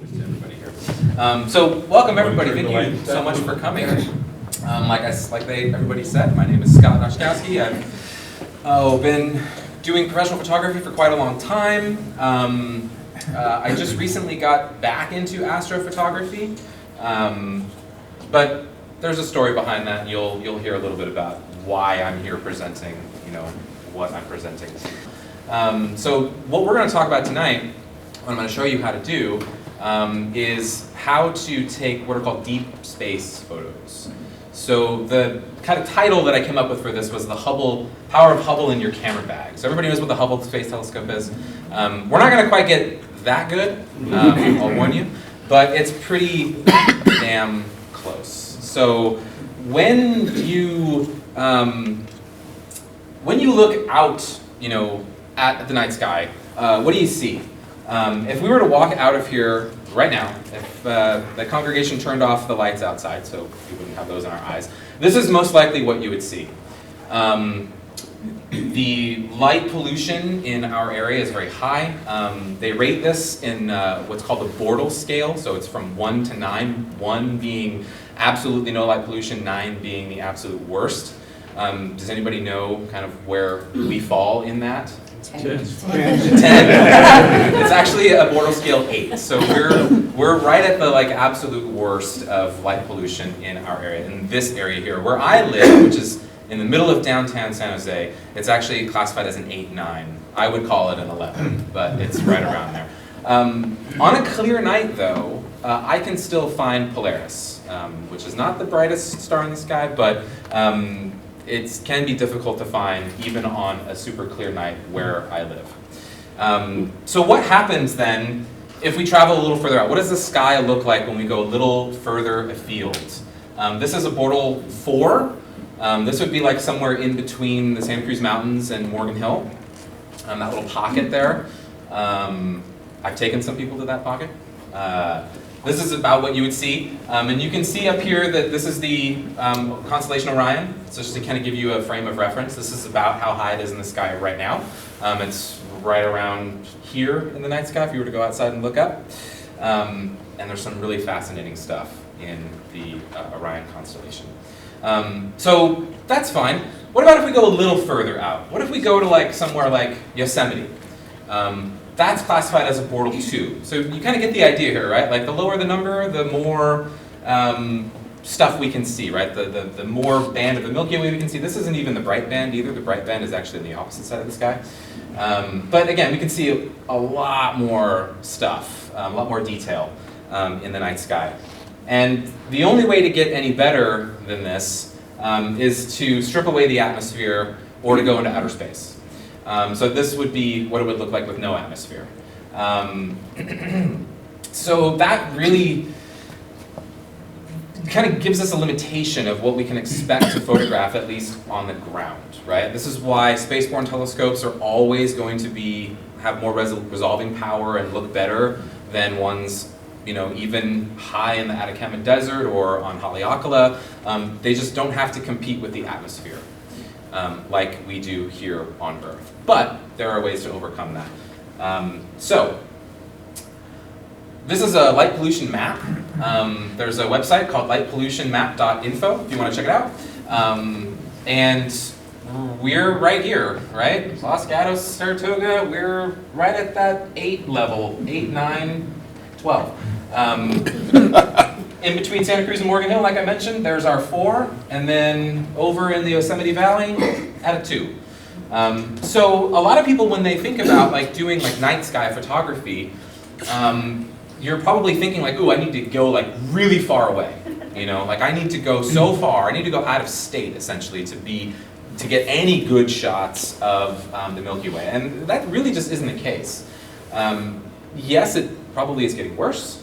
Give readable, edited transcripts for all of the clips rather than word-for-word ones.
To everybody here. So welcome everybody. Thank you so much for coming. Everybody said, my name is Donschikowski. I've been doing professional photography for quite a long time. I just recently got back into astrophotography, but there's a story behind that. You'll hear a little bit about why I'm here presenting, what I'm presenting. So what we're going to talk about tonight, what I'm going to show you how to do, is how to take what are called deep space photos. So the kind of title that I came up with for this was the power of Hubble in your camera bag. So everybody knows what the Hubble Space Telescope is. We're not going to quite get that good, I'll warn you, but it's pretty damn close. So when you look out, at the night sky, what do you see? If we were to walk out of here right now, if the congregation turned off the lights outside so we wouldn't have those in our eyes, this is most likely what you would see. The light pollution in our area is very high. They rate this in what's called the Bortle scale, so it's from 1 to 9, 1 being absolutely no light pollution, 9 being the absolute worst. Does anybody know kind of where we fall in that? 10. It's actually a Bortle scale 8, so we're right at the absolute worst of light pollution in our area. In this area here, where I live, which is in the middle of downtown San Jose, it's actually classified as an 8-9. I would call it an 11, but it's right around there. On a clear night, though, I can still find Polaris, which is not the brightest star in the sky, but it can be difficult to find even on a super clear night where I live. So what happens then if we travel a little further out? What does the sky look like when we go a little further afield? This is a Bortle 4. This would be like somewhere in between the Santa Cruz Mountains and Morgan Hill. That little pocket there. I've taken some people to that pocket. This is about what you would see. And you can see up here that this is the constellation Orion. So just to kind of give you a frame of reference, this is about how high it is in the sky right now. It's right around here in the night sky if you were to go outside and look up. And there's some really fascinating stuff in the Orion constellation. So that's fine. What about if we go a little further out? What if we go to somewhere like Yosemite? That's classified as a Bortle 2. So you kind of get the idea here, right? The lower the number, the more stuff we can see, right? The more band of the Milky Way we can see. This isn't even the bright band either. The bright band is actually on the opposite side of the sky. But again, we can see a lot more stuff, a lot more detail in the night sky. And the only way to get any better than this is to strip away the atmosphere or to go into outer space. So this would be what it would look like with no atmosphere. So that really kind of gives us a limitation of what we can expect to photograph, at least on the ground, right? This is why spaceborne telescopes are always going to have more resolving power and look better than ones even high in the Atacama Desert or on Haleakala. They just don't have to compete with the atmosphere like we do here on Earth. But there are ways to overcome that. So this is a light pollution map. There's a website called lightpollutionmap.info if you want to check it out. And we're right here, right? Los Gatos, Saratoga, we're right at that 8 level, 8, 9, 12. In between Santa Cruz and Morgan Hill, like I mentioned, there's our 4, and then over in the Yosemite Valley, at a 2. So a lot of people, when they think about doing night sky photography, you're probably thinking ooh, I need to go really far away. I need to go so far, I need to go out of state essentially to get any good shots of the Milky Way. And that really just isn't the case. Yes, it probably is getting worse,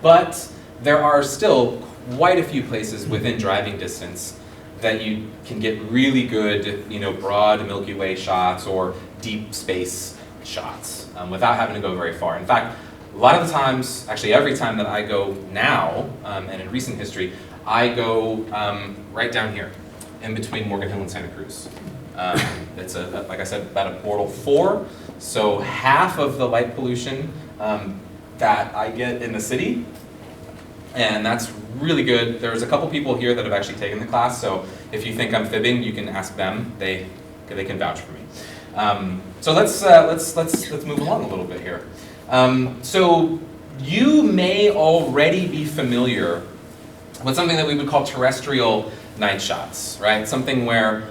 but there are still quite a few places within driving distance that you can get really good, broad Milky Way shots or deep space shots without having to go very far. In fact, a lot of the times, actually every time that I go now, and in recent history, I go right down here, in between Morgan Hill and Santa Cruz. It's, like I said, about a Bortle 4, so half of the light pollution that I get in the city, and that's really good. There's a couple people here that have actually taken the class, so if you think I'm fibbing, you can ask them. They can vouch for me. So let's move along a little bit here. So you may already be familiar with something that we would call terrestrial night shots, right? Something where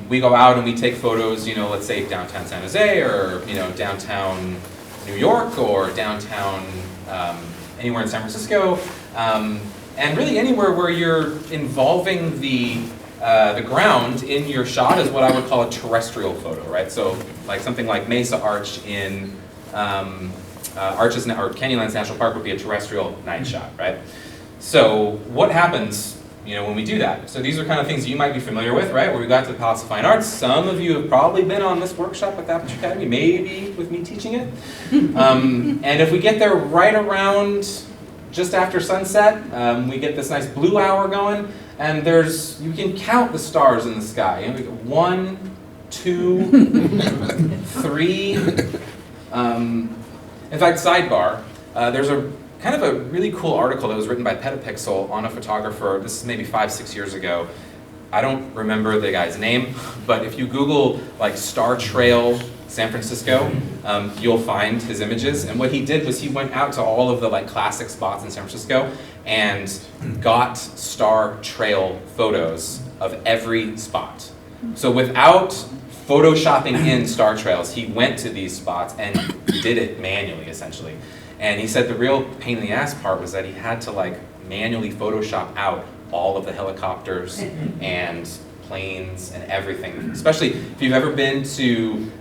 we go out and we take photos, let's say downtown San Jose, or downtown New York, or downtown anywhere in San Francisco, and really anywhere where you're involving the ground in your shot is what I would call a terrestrial photo, right? So like something like Mesa Arch in Arches or Canyonlands National Park would be a terrestrial night shot, right? So what happens when we do that? So these are kind of things you might be familiar with, right? Where we got to the Palace of Fine Arts. Some of you have probably been on this workshop at the Aperture Academy, maybe with me teaching it. And if we get there right around just after sunset, we get this nice blue hour going, and you can count the stars in the sky. We get 1, 2, 3. In fact, sidebar, there's a kind of a really cool article that was written by Petapixel on a photographer. This is maybe 5-6 years ago. I don't remember the guy's name, but if you Google like Star Trail San Francisco, you'll find his images. And what he did was he went out to all of the like classic spots in San Francisco and got star trail photos of every spot. So without photoshopping in star trails, he went to these spots and did it manually, essentially. And he said the real pain in the ass part was that he had to like manually Photoshop out all of the helicopters and planes and everything. Especially if you've ever been to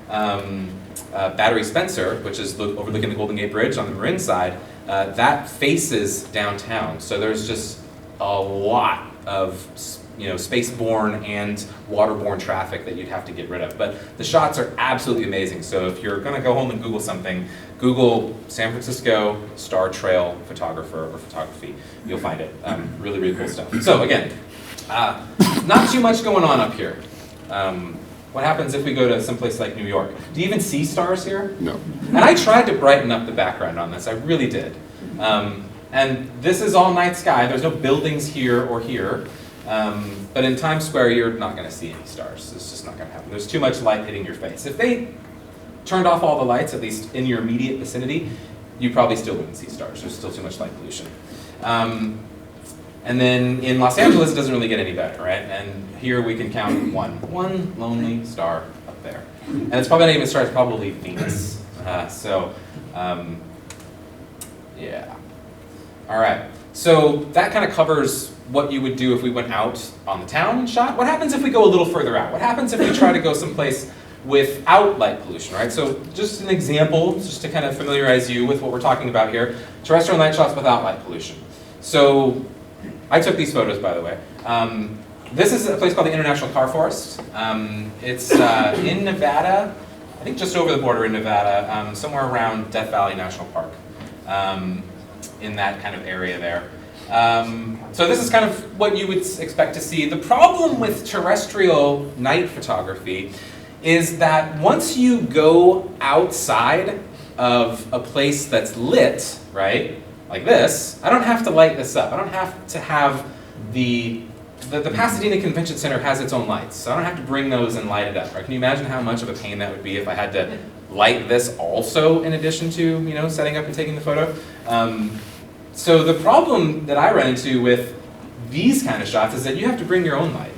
Battery Spencer, which is overlooking the Golden Gate Bridge on the Marin side, that faces downtown. So there's just a lot of spaceborne and waterborne traffic that you'd have to get rid of. But the shots are absolutely amazing. So if you're going to go home and Google something, Google San Francisco Star Trail photographer or photography. You'll find it. Really, really cool stuff. So again, not too much going on up here. What happens if we go to someplace like New York? Do you even see stars here? No. And I tried to brighten up the background on this. I really did. And this is all night sky. There's no buildings here or here. But in Times Square, you're not going to see any stars. It's just not going to happen. There's too much light hitting your face. If they turned off all the lights, at least in your immediate vicinity, you probably still wouldn't see stars. There's still too much light pollution. And then in Los Angeles, it doesn't really get any better, right? And here we can count one lonely star up there. And it's probably not even a star, it's probably Venus. Yeah. All right. So that kind of covers what you would do if we went out on the town and shot. What happens if we go a little further out? What happens if we try to go someplace without light pollution, right? So just an example, just to kind of familiarize you with what we're talking about here. Terrestrial night shots without light pollution. So I took these photos, by the way. This is a place called the International Car Forest. It's in Nevada, I think just over the border in Nevada, somewhere around Death Valley National Park, in that kind of area there. So this is kind of what you would expect to see. The problem with terrestrial night photography is that once you go outside of a place that's lit, right, like this, I don't have to light this up. I don't have to have the Pasadena Convention Center has its own lights, so I don't have to bring those and light it up. Right? Can you imagine how much of a pain that would be if I had to light this also in addition to setting up and taking the photo? So the problem that I run into with these kind of shots is that you have to bring your own light.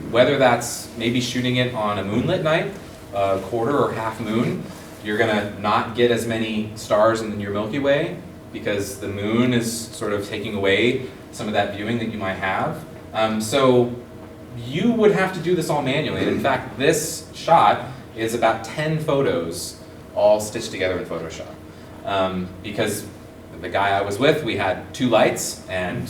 Whether that's maybe shooting it on a moonlit night, a quarter or half moon, you're gonna not get as many stars in your Milky Way because the moon is sort of taking away some of that viewing that you might have. So you would have to do this all manually. And in fact, this shot is about 10 photos all stitched together in Photoshop. Because the guy I was with, we had 2 lights, and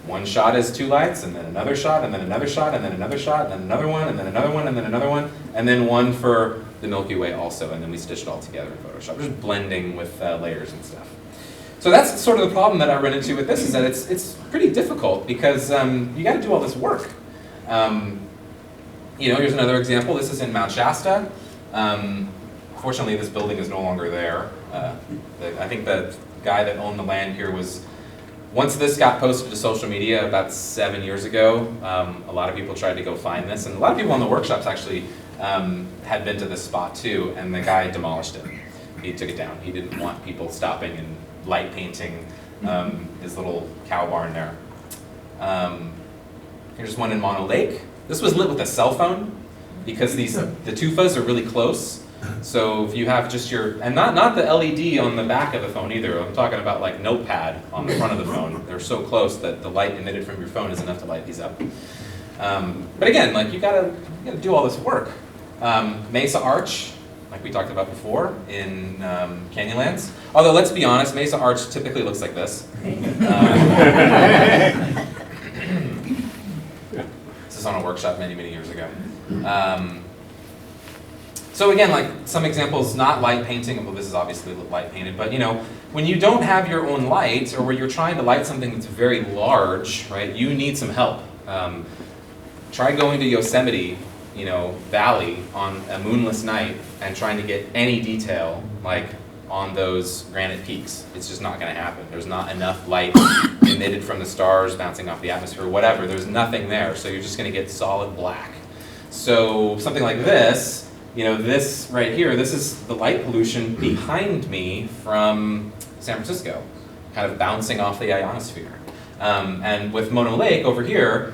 one shot is 2 lights, and then another shot, and then another shot, and then another shot, and then another one, and then another one, and then another one, and then one for the Milky Way also, and then we stitched it all together in Photoshop, just blending with layers and stuff. So that's sort of the problem that I run into with this, is that it's pretty difficult because you got to do all this work. Here's another example. This is in Mount Shasta. Fortunately, this building is no longer there. I think the guy that owned the land here was, once this got posted to social media about 7 years ago, a lot of people tried to go find this, and a lot of people in the workshops actually had been to this spot too, and the guy demolished it. He took it down. He didn't want people stopping and light painting his little cow barn there. Here's one in Mono Lake. This was lit with a cell phone because the tufas are really close. So if you have just your, and not the LED on the back of the phone either, I'm talking about like notepad on the front of the phone. They're so close that the light emitted from your phone is enough to light these up. But again, like you gotta do all this work. Mesa Arch, like we talked about before, in Canyonlands. Although let's be honest, Mesa Arch typically looks like this. This is on a workshop many, many years ago. So again, like some examples, not light painting, well this is obviously light painted, but when you don't have your own light, or where you're trying to light something that's very large, right, you need some help. Try going to Yosemite, Valley on a moonless night and trying to get any detail, like on those granite peaks. It's just not gonna happen. There's not enough light emitted from the stars, bouncing off the atmosphere, whatever. There's nothing there, so you're just gonna get solid black. So something like this, this right here, this is the light pollution behind me from San Francisco, kind of bouncing off the ionosphere. And with Mono Lake over here,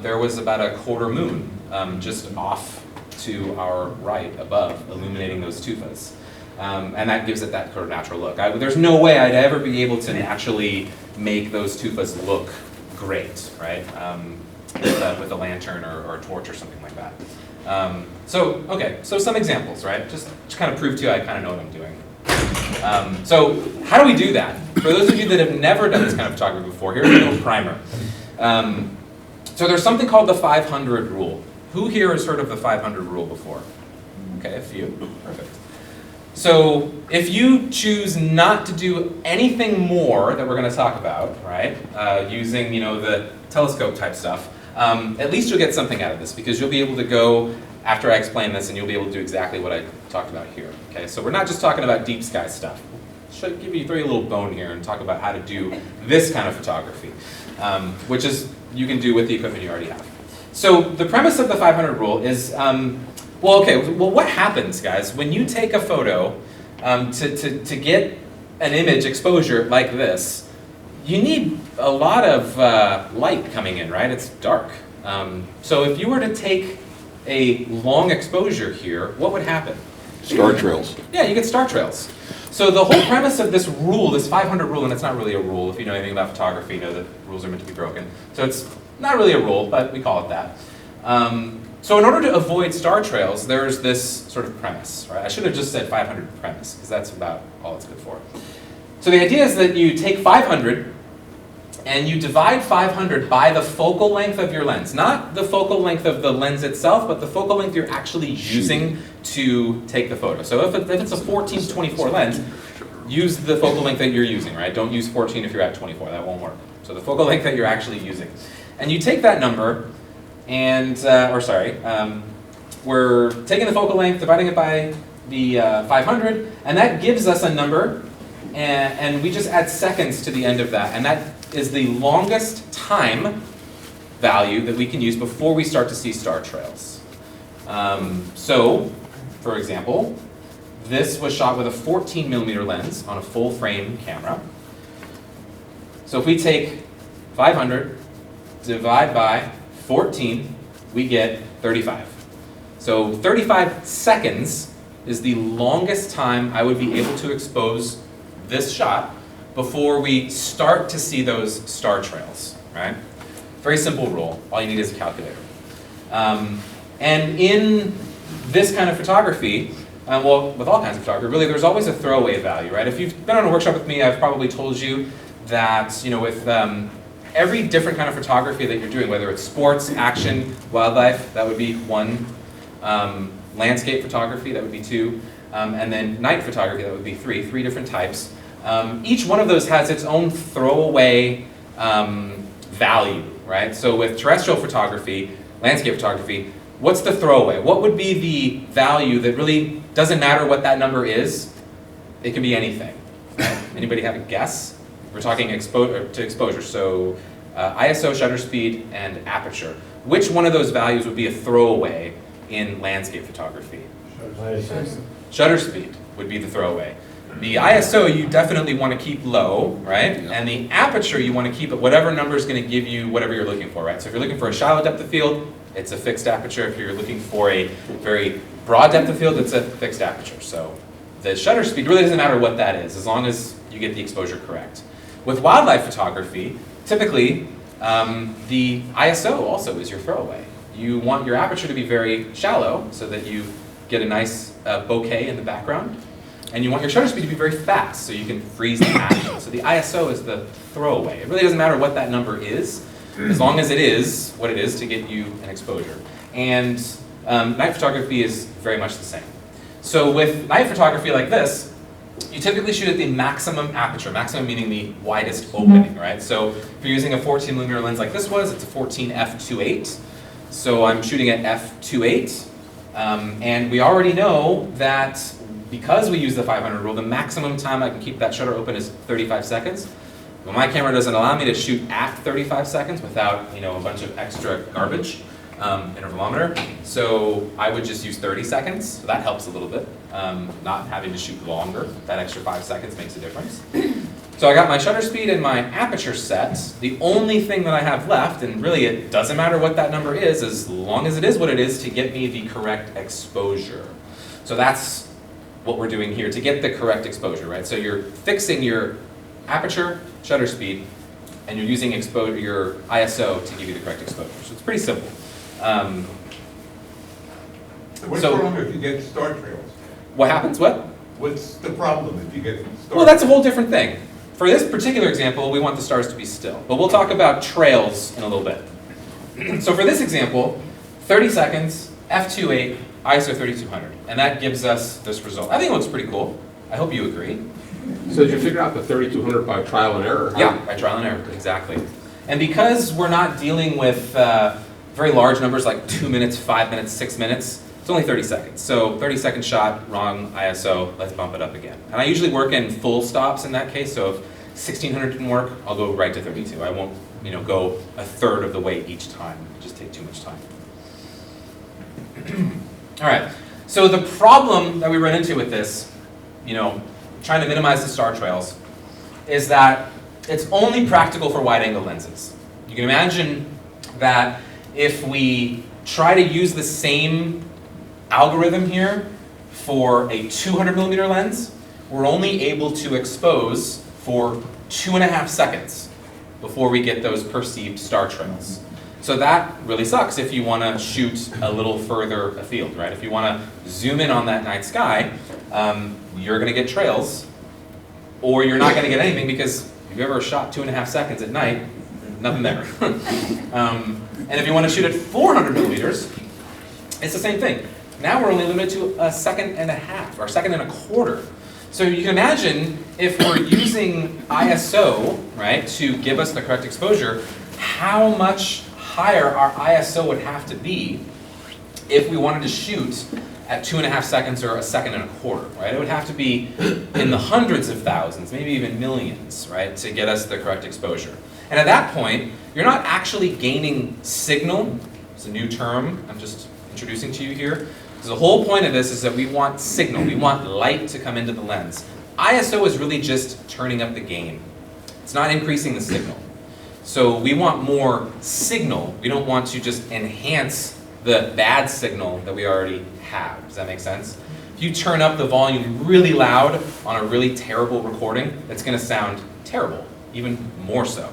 there was about a quarter moon just off to our right above, illuminating those tufas. And that gives it that sort of natural look. There's no way I'd ever be able to naturally make those tufas look great, right? With a lantern or a torch or something like that. So some examples, right? Just to kind of prove to you I kind of know what I'm doing. So how do we do that? For those of you that have never done this kind of photography before, here's a little primer. So there's something called the 500 rule. Who here has heard of the 500 rule before? Okay, a few. Perfect. So if you choose not to do anything more that we're going to talk about, right, using the telescope type stuff, at least you'll get something out of this, because you'll be able to go after I explain this and you'll be able to do exactly what I talked about here. Okay, so we're not just talking about deep sky stuff. Should throw you a little bone here and talk about how to do this kind of photography, which is you can do with the equipment you already have. So the premise of the 500 rule is, what happens, guys, when you take a photo to get an image exposure like this? You need a lot of light coming in, right? It's dark. So if you were to take a long exposure here, what would happen? Star trails. Yeah, you get star trails. So the whole premise of this rule, this 500 rule, and it's not really a rule, if you know anything about photography, you know that rules are meant to be broken. So it's not really a rule, but we call it that. So in order to avoid star trails, there's this sort of premise, right? I should have just said 500 premise, because that's about all it's good for. So the idea is that you take 500, and you divide 500 by the focal length of your lens. Not the focal length of the lens itself, but the focal length you're actually using to take the photo. So if it's a 14 to 24 lens, use the focal length that you're using, right? Don't use 14 if you're at 24, that won't work. So the focal length that you're actually using. And you take that number, and, we're taking the focal length, dividing it by the 500, and that gives us a number, and we just add seconds to the end of that, and that is the longest time value that we can use before we start to see star trails. So, for example, this was shot with a 14 millimeter lens on a full frame camera. So if we take 500, divide by 14, we get 35. So 35 seconds is the longest time I would be able to expose this shot before we start to see those star trails, right? Very simple rule. All you need is a calculator. And in this kind of photography, with all kinds of photography, really there's always a throwaway value, right? If you've been on a workshop with me, I've probably told you that, with every different kind of photography that you're doing, whether it's sports, action, wildlife, that would be one. Landscape photography, that would be two. And then night photography, that would be three different types. Each one of those has its own throwaway value, right? So with terrestrial photography, landscape photography, what's the throwaway? What would be the value that really Doesn't matter what that number is, it can be anything. Right? Anybody have a guess? We're talking to exposure, so ISO, shutter speed, and aperture. Which one of those values would be a throwaway in landscape photography? Shutter speed would be the throwaway. The ISO you definitely want to keep low, right? Yeah. And the aperture you want to keep at whatever number is going to give you whatever you're looking for, right? So if you're looking for a shallow depth of field, it's a fixed aperture. If you're looking for a very broad depth of field, it's a fixed aperture. So the shutter speed really doesn't matter what that is, as long as you get the exposure correct. With wildlife photography, typically the ISO also is your throwaway. You want your aperture to be very shallow so that you get a nice bokeh in the background. And you want your shutter speed to be very fast so you can freeze the action. So the ISO is the throwaway. It really doesn't matter what that number is, as long as it is what it is to get you an exposure. And night photography is very much the same. So with night photography like this, you typically shoot at the maximum aperture, maximum meaning the widest opening, right? So if you're using a 14 millimeter lens like this was, it's a 14 f2.8. So I'm shooting at f2.8. And we already know that because we use the 500 rule, the maximum time I can keep that shutter open is 35 seconds. Well, my camera doesn't allow me to shoot at 35 seconds without, a bunch of extra garbage, intervalometer. So I would just use 30 seconds. So that helps a little bit. Not having to shoot longer, that extra 5 seconds makes a difference. So I got my shutter speed and my aperture set. The only thing that I have left, and really it doesn't matter what that number is, as long as it is what it is, to get me the correct exposure. So that's what we're doing here to get the correct exposure, right? So you're fixing your aperture, shutter speed, and you're using your ISO to give you the correct exposure. So it's pretty simple. What's wrong if you get star trails? What happens? What? What's the problem if you get star Well, that's a whole different thing. For this particular example, we want the stars to be still. But we'll talk about trails in a little bit. So for this example, 30 seconds, f2.8, ISO 3200. And that gives us this result. I think it looks pretty cool. I hope you agree. So did you figure out the 3200 by trial and error? Yeah, by trial and error, exactly. And because we're not dealing with very large numbers like 2 minutes, 5 minutes, 6 minutes, it's only 30 seconds. So 30-second shot, wrong ISO, let's bump it up again. And I usually work in full stops in that case, so if 1600 can work, I'll go right to 32. I won't go a third of the way each time. It'll just take too much time. All right, so the problem that we run into with this, trying to minimize the star trails, is that it's only practical for wide-angle lenses. You can imagine that if we try to use the same algorithm here for a 200 millimeter lens, we're only able to expose for 2.5 seconds before we get those perceived star trails. So that really sucks if you want to shoot a little further afield, right? If you want to zoom in on that night sky, you're going to get trails, or you're not going to get anything because if you've ever shot 2.5 seconds at night, nothing there. And if you want to shoot at 400 millimeters, it's the same thing. Now we're only limited to 1.5 seconds or 1.25 seconds. So you can imagine if we're using ISO, right, to give us the correct exposure, how much higher our ISO would have to be if we wanted to shoot at 2.5 seconds or 1.25 seconds, right? It would have to be in the hundreds of thousands, maybe even millions, right, to get us the correct exposure. And at that point, you're not actually gaining signal. It's a new term I'm just introducing to you here. So the whole point of this is that we want signal. We want light to come into the lens. ISO is really just turning up the gain. It's not increasing the signal. So we want more signal. We don't want to just enhance the bad signal that we already have. Does that make sense? If you turn up the volume really loud on a really terrible recording, it's going to sound terrible, even more so.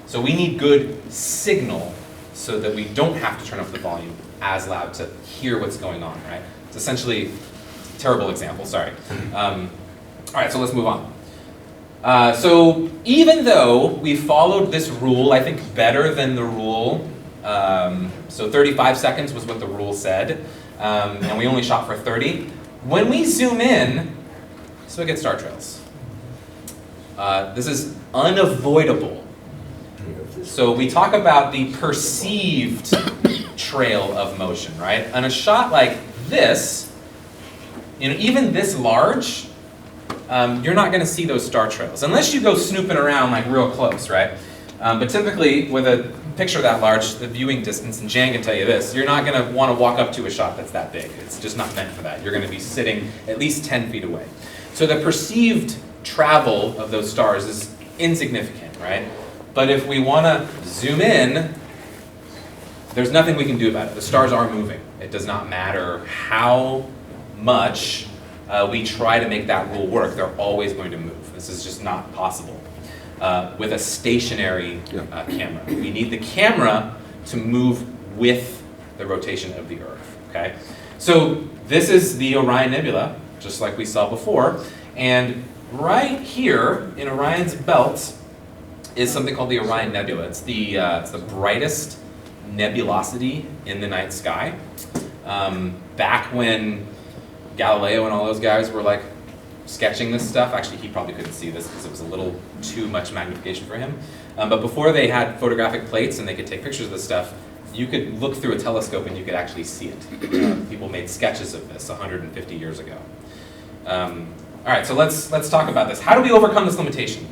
So we need good signal so that we don't have to turn up the volume as loud to hear what's going on, right? It's essentially a terrible example, sorry. All right, so let's move on. So even though we followed this rule, I think better than the rule, so 35 seconds was what the rule said, and we only shot for 30, when we zoom in, so we get star trails. This is unavoidable. So we talk about the perceived trail of motion, right? On a shot like this, you know, even this large, you're not going to see those star trails unless you go snooping around like real close, right? But typically, with a picture that large, the viewing distance, and Jan can tell you this, you're not going to want to walk up to a shot that's that big. It's just not meant for that. You're going to be sitting at least 10 feet away. So the perceived travel of those stars is insignificant, right? But if we want to zoom in, there's nothing we can do about it. The stars are moving. It does not matter how much we try to make that rule work. They're always going to move. This is just not possible with a stationary camera. We need the camera to move with the rotation of the Earth, okay? So this is the Orion Nebula, just like we saw before. And right here in Orion's belt is something called the Orion Nebula. It's the brightest nebulosity in the night sky. Back when Galileo and all those guys were like sketching this stuff, actually he probably couldn't see this because it was a little too much magnification for him. But before they had photographic plates and they could take pictures of this stuff, you could look through a telescope and you could actually see it. People made sketches of this 150 years ago. All right, so let's talk about this. How do we overcome this limitation?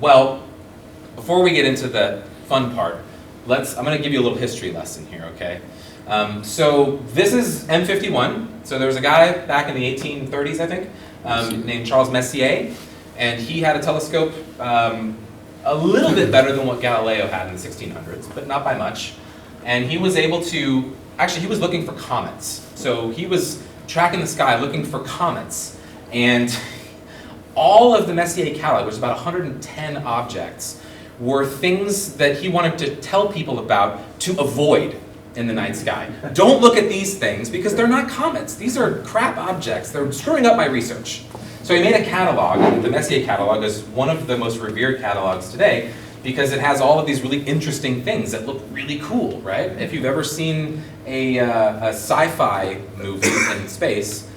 Well, before we get into the fun part, I'm going to give you a little history lesson here, okay? So this is M51. So there was a guy back in the 1830s, I think, named Charles Messier, and he had a telescope a little bit better than what Galileo had in the 1600s, but not by much. And he was able to, actually he was looking for comets. So he was tracking the sky looking for comets. And all of the Messier catalog, which was about 110 objects, were things that he wanted to tell people about to avoid in the night sky. Don't look at these things because they're not comets. These are crap objects. They're screwing up my research. So he made a catalog, and the Messier catalog is one of the most revered catalogs today because it has all of these really interesting things that look really cool, right? If you've ever seen a sci-fi movie in space,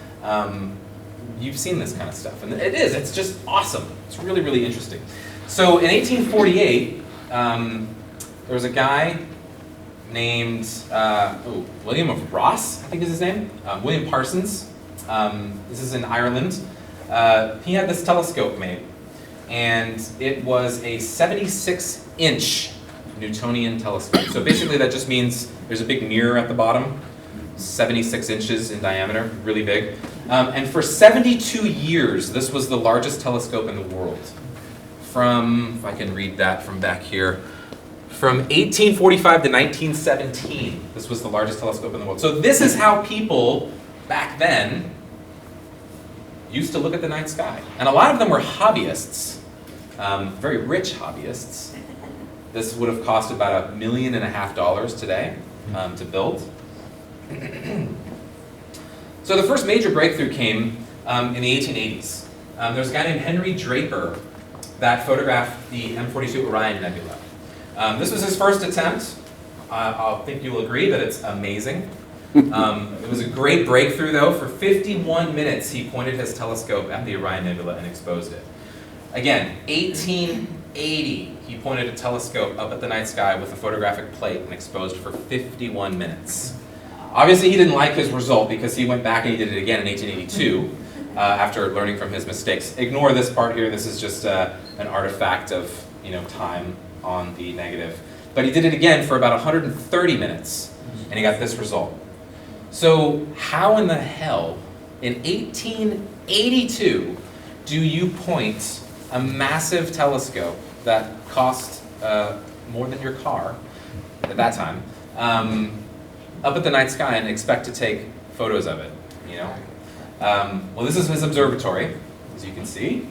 you've seen this kind of stuff. And it's just awesome. It's really, really interesting. So in 1848, there was a guy named William of Ross, I think is his name, William Parsons. This is in Ireland. He had this telescope made, and it was a 76-inch Newtonian telescope. So basically that just means there's a big mirror at the bottom, 76 inches in diameter, really big. And for 72 years, this was the largest telescope in the world. From, if I can read that from back here, from 1845 to 1917, this was the largest telescope in the world. So this is how people back then used to look at the night sky. And a lot of them were hobbyists, very rich hobbyists. This would have cost about $1.5 million today to build. So the first major breakthrough came in the 1880s. There's a guy named Henry Draper that photographed the M42 Orion Nebula. This was his first attempt. I think you'll agree that it's amazing. It was a great breakthrough though. For 51 minutes he pointed his telescope at the Orion Nebula and exposed it. Again, 1880 he pointed a telescope up at the night sky with a photographic plate and exposed for 51 minutes. Obviously he didn't like his result because he went back and he did it again in 1882 after learning from his mistakes. Ignore this part here. This is just an artifact of time on the negative. But he did it again for about 130 minutes and he got this result. So how in the hell in 1882 do you point a massive telescope that cost more than your car at that time up at the night sky and expect to take photos of it, Well, this is his observatory, as you can see.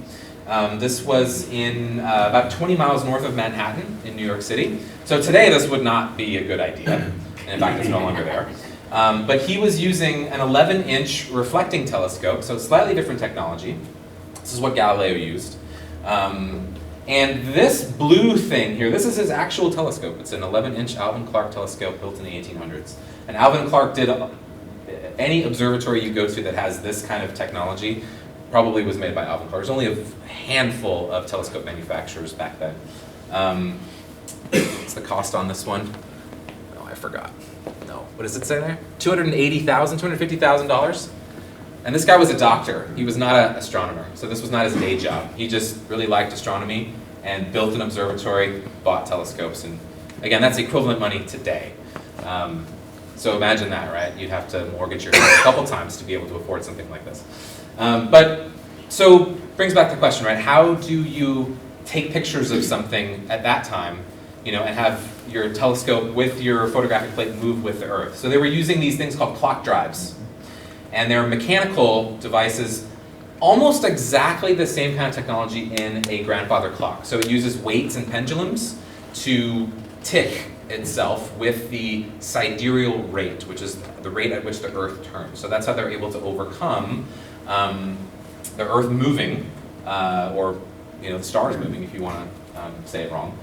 This was in about 20 miles north of Manhattan in New York City. So today this would not be a good idea. And in fact, it's no longer there. But he was using an 11-inch reflecting telescope, so slightly different technology. This is what Galileo used. And this blue thing here, this is his actual telescope. It's an 11-inch Alvin Clark telescope built in the 1800s. And Alvin Clark did any observatory you go to that has this kind of technology probably was made by Alvin Clark. There's only a handful of telescope manufacturers back then. What's the cost on this one? Oh, I forgot. No, what does it say there? $250,000. And this guy was a doctor. He was not an astronomer, so this was not his day job. He just really liked astronomy and built an observatory, bought telescopes, and again, that's equivalent money today. So imagine that, right? You'd have to mortgage your house a couple times to be able to afford something like this. So brings back the question, right? How do you take pictures of something at that time, and have your telescope with your photographic plate move with the Earth? So they were using these things called clock drives. And they're mechanical devices, almost exactly the same kind of technology in a grandfather clock. So it uses weights and pendulums to tick itself with the sidereal rate, which is the rate at which the Earth turns. So that's how they're able to overcome the Earth moving, or the stars moving, if you want to say it wrong.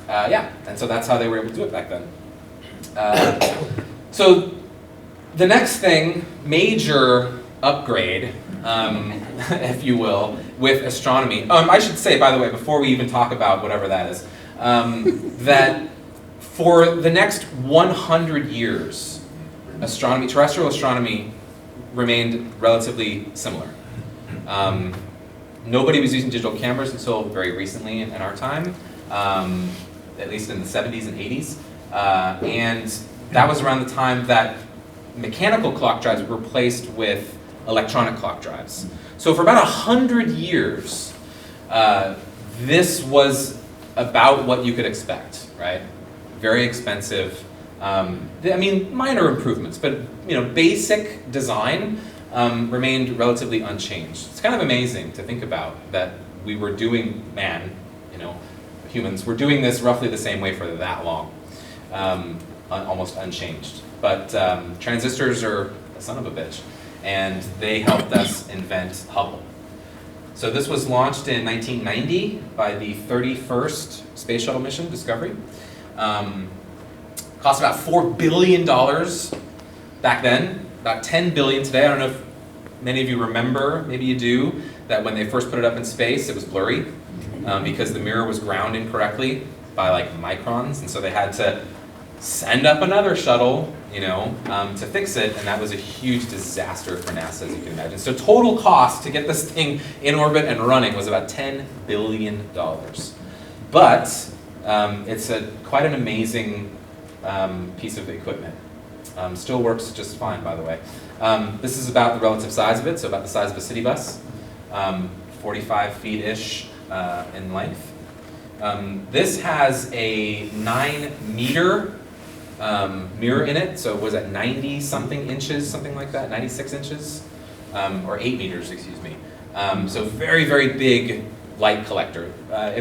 Yeah, and so that's how they were able to do it back then. So the next thing, major upgrade, if you will, with astronomy. I should say, by the way, before we even talk about whatever that is, that for the next 100 years, terrestrial astronomy remained relatively similar. Nobody was using digital cameras until very recently in our time, at least in the 70s and 80s. And that was around the time that mechanical clock drives were replaced with electronic clock drives. So for about 100 years, this was about what you could expect, right? Very expensive. Minor improvements, but basic design remained relatively unchanged. It's kind of amazing to think about that we were doing, humans were doing this roughly the same way for that long, almost unchanged. But transistors are a son of a bitch, and they helped us invent Hubble. So this was launched in 1990 by the 31st Space Shuttle mission, Discovery. Cost about $4 billion back then, about $10 billion today. I don't know if many of you remember, maybe you do, that when they first put it up in space, it was blurry because the mirror was ground incorrectly by like microns, and so they had to send up another shuttle, to fix it, and that was a huge disaster for NASA, as you can imagine. So total cost to get this thing in orbit and running was about $10 billion. But it's quite an amazing piece of equipment. Still works just fine, by the way. This is about the relative size of it, so about the size of a city bus, 45 feet-ish in length. This has a 9-meter mirror in it, so was it 90-something inches, something like that, 96 inches? Or 8 meters, excuse me. So very, very big light collector. I'll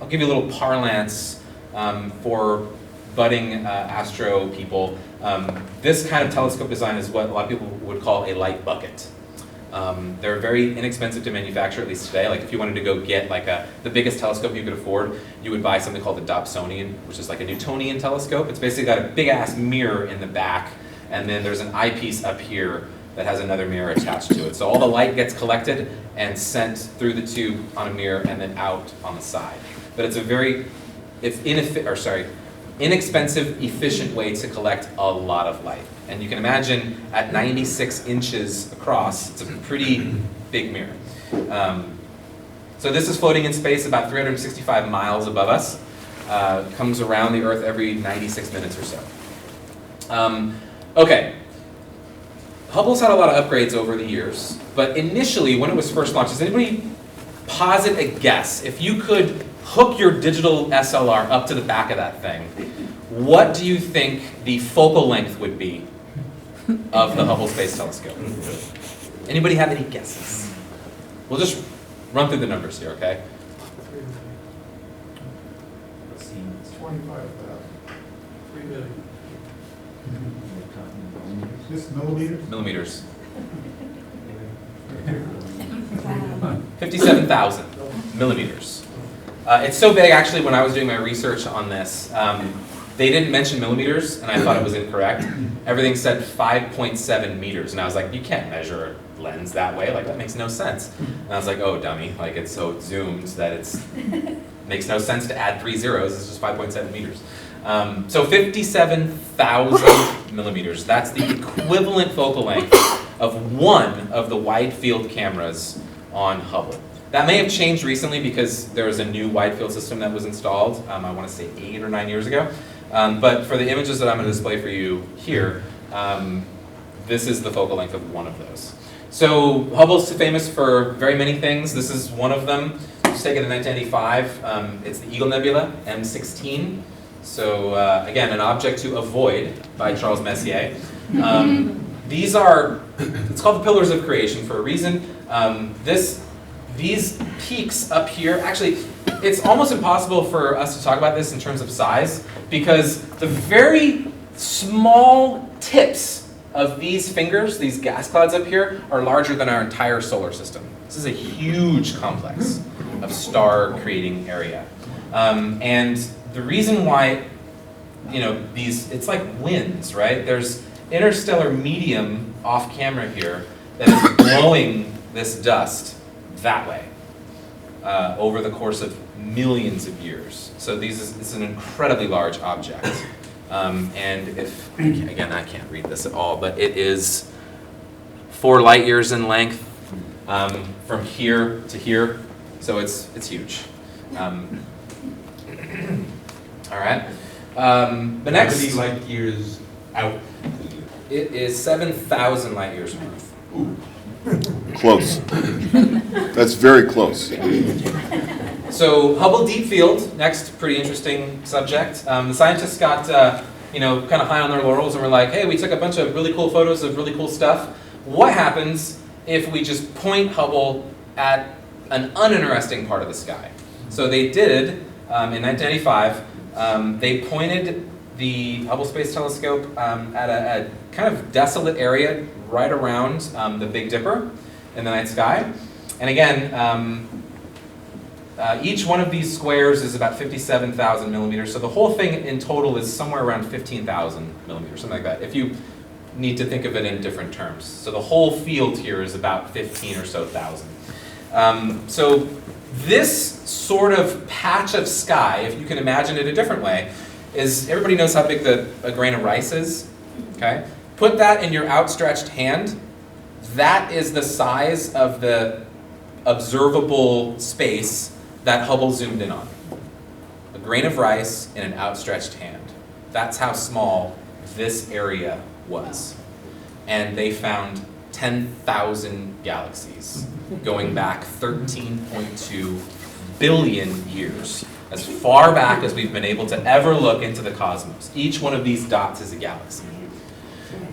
give you a little parlance for budding astro people. This kind of telescope design is what a lot of people would call a light bucket. They're very inexpensive to manufacture, at least today. Like if you wanted to go get like the biggest telescope you could afford, you would buy something called the Dobsonian, which is like a Newtonian telescope. It's basically got a big ass mirror in the back, and then there's an eyepiece up here that has another mirror attached to it. So all the light gets collected and sent through the tube on a mirror and then out on the side. But it's a very inexpensive, efficient way to collect a lot of light. And you can imagine at 96 inches across, it's a pretty big mirror. So this is floating in space about 365 miles above us. Comes around the Earth every 96 minutes or so. Okay. Hubble's had a lot of upgrades over the years, but initially when it was first launched, does anybody posit a guess? If you could hook your digital SLR up to the back of that thing, what do you think the focal length would be of the Hubble Space Telescope? Anybody have any guesses? We'll just run through the numbers here, okay? Let's see, it's 25,000. 3 million. Just millimeters? Millimeters. 57,000 millimeters. It's so big, actually, when I was doing my research on this, they didn't mention millimeters, and I thought it was incorrect. Everything said 5.7 meters, and I was like, you can't measure a lens that way, like that makes no sense. And I was like, oh, dummy, like it's so zoomed that it's makes no sense to add 3 zeros, it's just 5.7 meters. So 57,000 millimeters. That's the equivalent focal length of one of the wide field cameras on Hubble. That may have changed recently because there was a new wide field system that was installed, I want to say 8 or 9 years ago. But for the images that I'm going to display for you here, this is the focal length of one of those. So Hubble's famous for very many things. This is one of them. It was taken in 1985. It's the Eagle Nebula, M16. So again, an object to avoid by Charles Messier. These are, it's called the pillars of creation for a reason. These peaks up here, actually, it's almost impossible for us to talk about this in terms of size because the very small tips of these fingers, these gas clouds up here, are larger than our entire solar system. This is a huge complex of star creating area. And the reason why, it's like winds, right? There's interstellar medium off camera here that is blowing this dust that way over the course of millions of years. So it's an incredibly large object. And if, again, I can't read this at all, but it is 4 light years in length from here to here. So it's huge. All right. The next. How many light years out? It is 7,000 light years from Earth. Close. That's very close. So Hubble Deep Field, next pretty interesting subject. The scientists got kind of high on their laurels and were like, hey, we took a bunch of really cool photos of really cool stuff. What happens if we just point Hubble at an uninteresting part of the sky? So they did, in 1995, they pointed the Hubble Space Telescope at a kind of desolate area right around the Big Dipper in the night sky. And again, each one of these squares is about 57,000 millimeters, so the whole thing in total is somewhere around 15,000 millimeters, something like that, if you need to think of it in different terms. So the whole field here is about 15 or so thousand. So this sort of patch of sky, if you can imagine it a different way, is, everybody knows how big a grain of rice is, okay? Put that in your outstretched hand. That is the size of the observable space that Hubble zoomed in on. A grain of rice in an outstretched hand. That's how small this area was. And they found 10,000 galaxies going back 13.2 billion years. As far back as we've been able to ever look into the cosmos. Each one of these dots is a galaxy.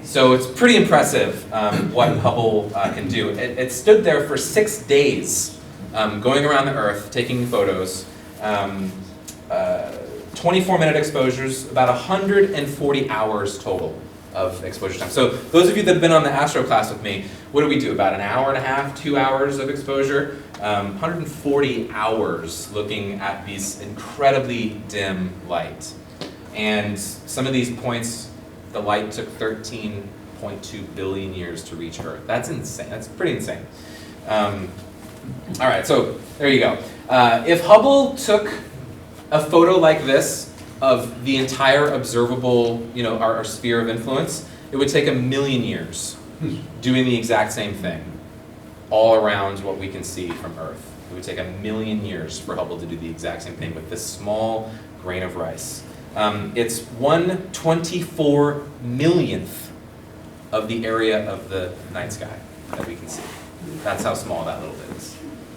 So it's pretty impressive what Hubble can do. It stood there for 6 days, going around the Earth, taking photos, 24-minute exposures, about 140 hours total of exposure time. So those of you that have been on the Astro class with me, what do we do? About an hour and a half, 2 hours of exposure, 140 hours looking at these incredibly dim light. And some of these points, the light took 13.2 billion years to reach Earth. That's insane. That's pretty insane. All right, so there you go. If Hubble took a photo like this of the entire observable, our sphere of influence, it would take 1 million years doing the exact same thing all around what we can see from Earth. It would take 1 million years for Hubble to do the exact same thing with this small grain of rice. It's 1/24 millionth of the area of the night sky that we can see. That's how small that little bit is.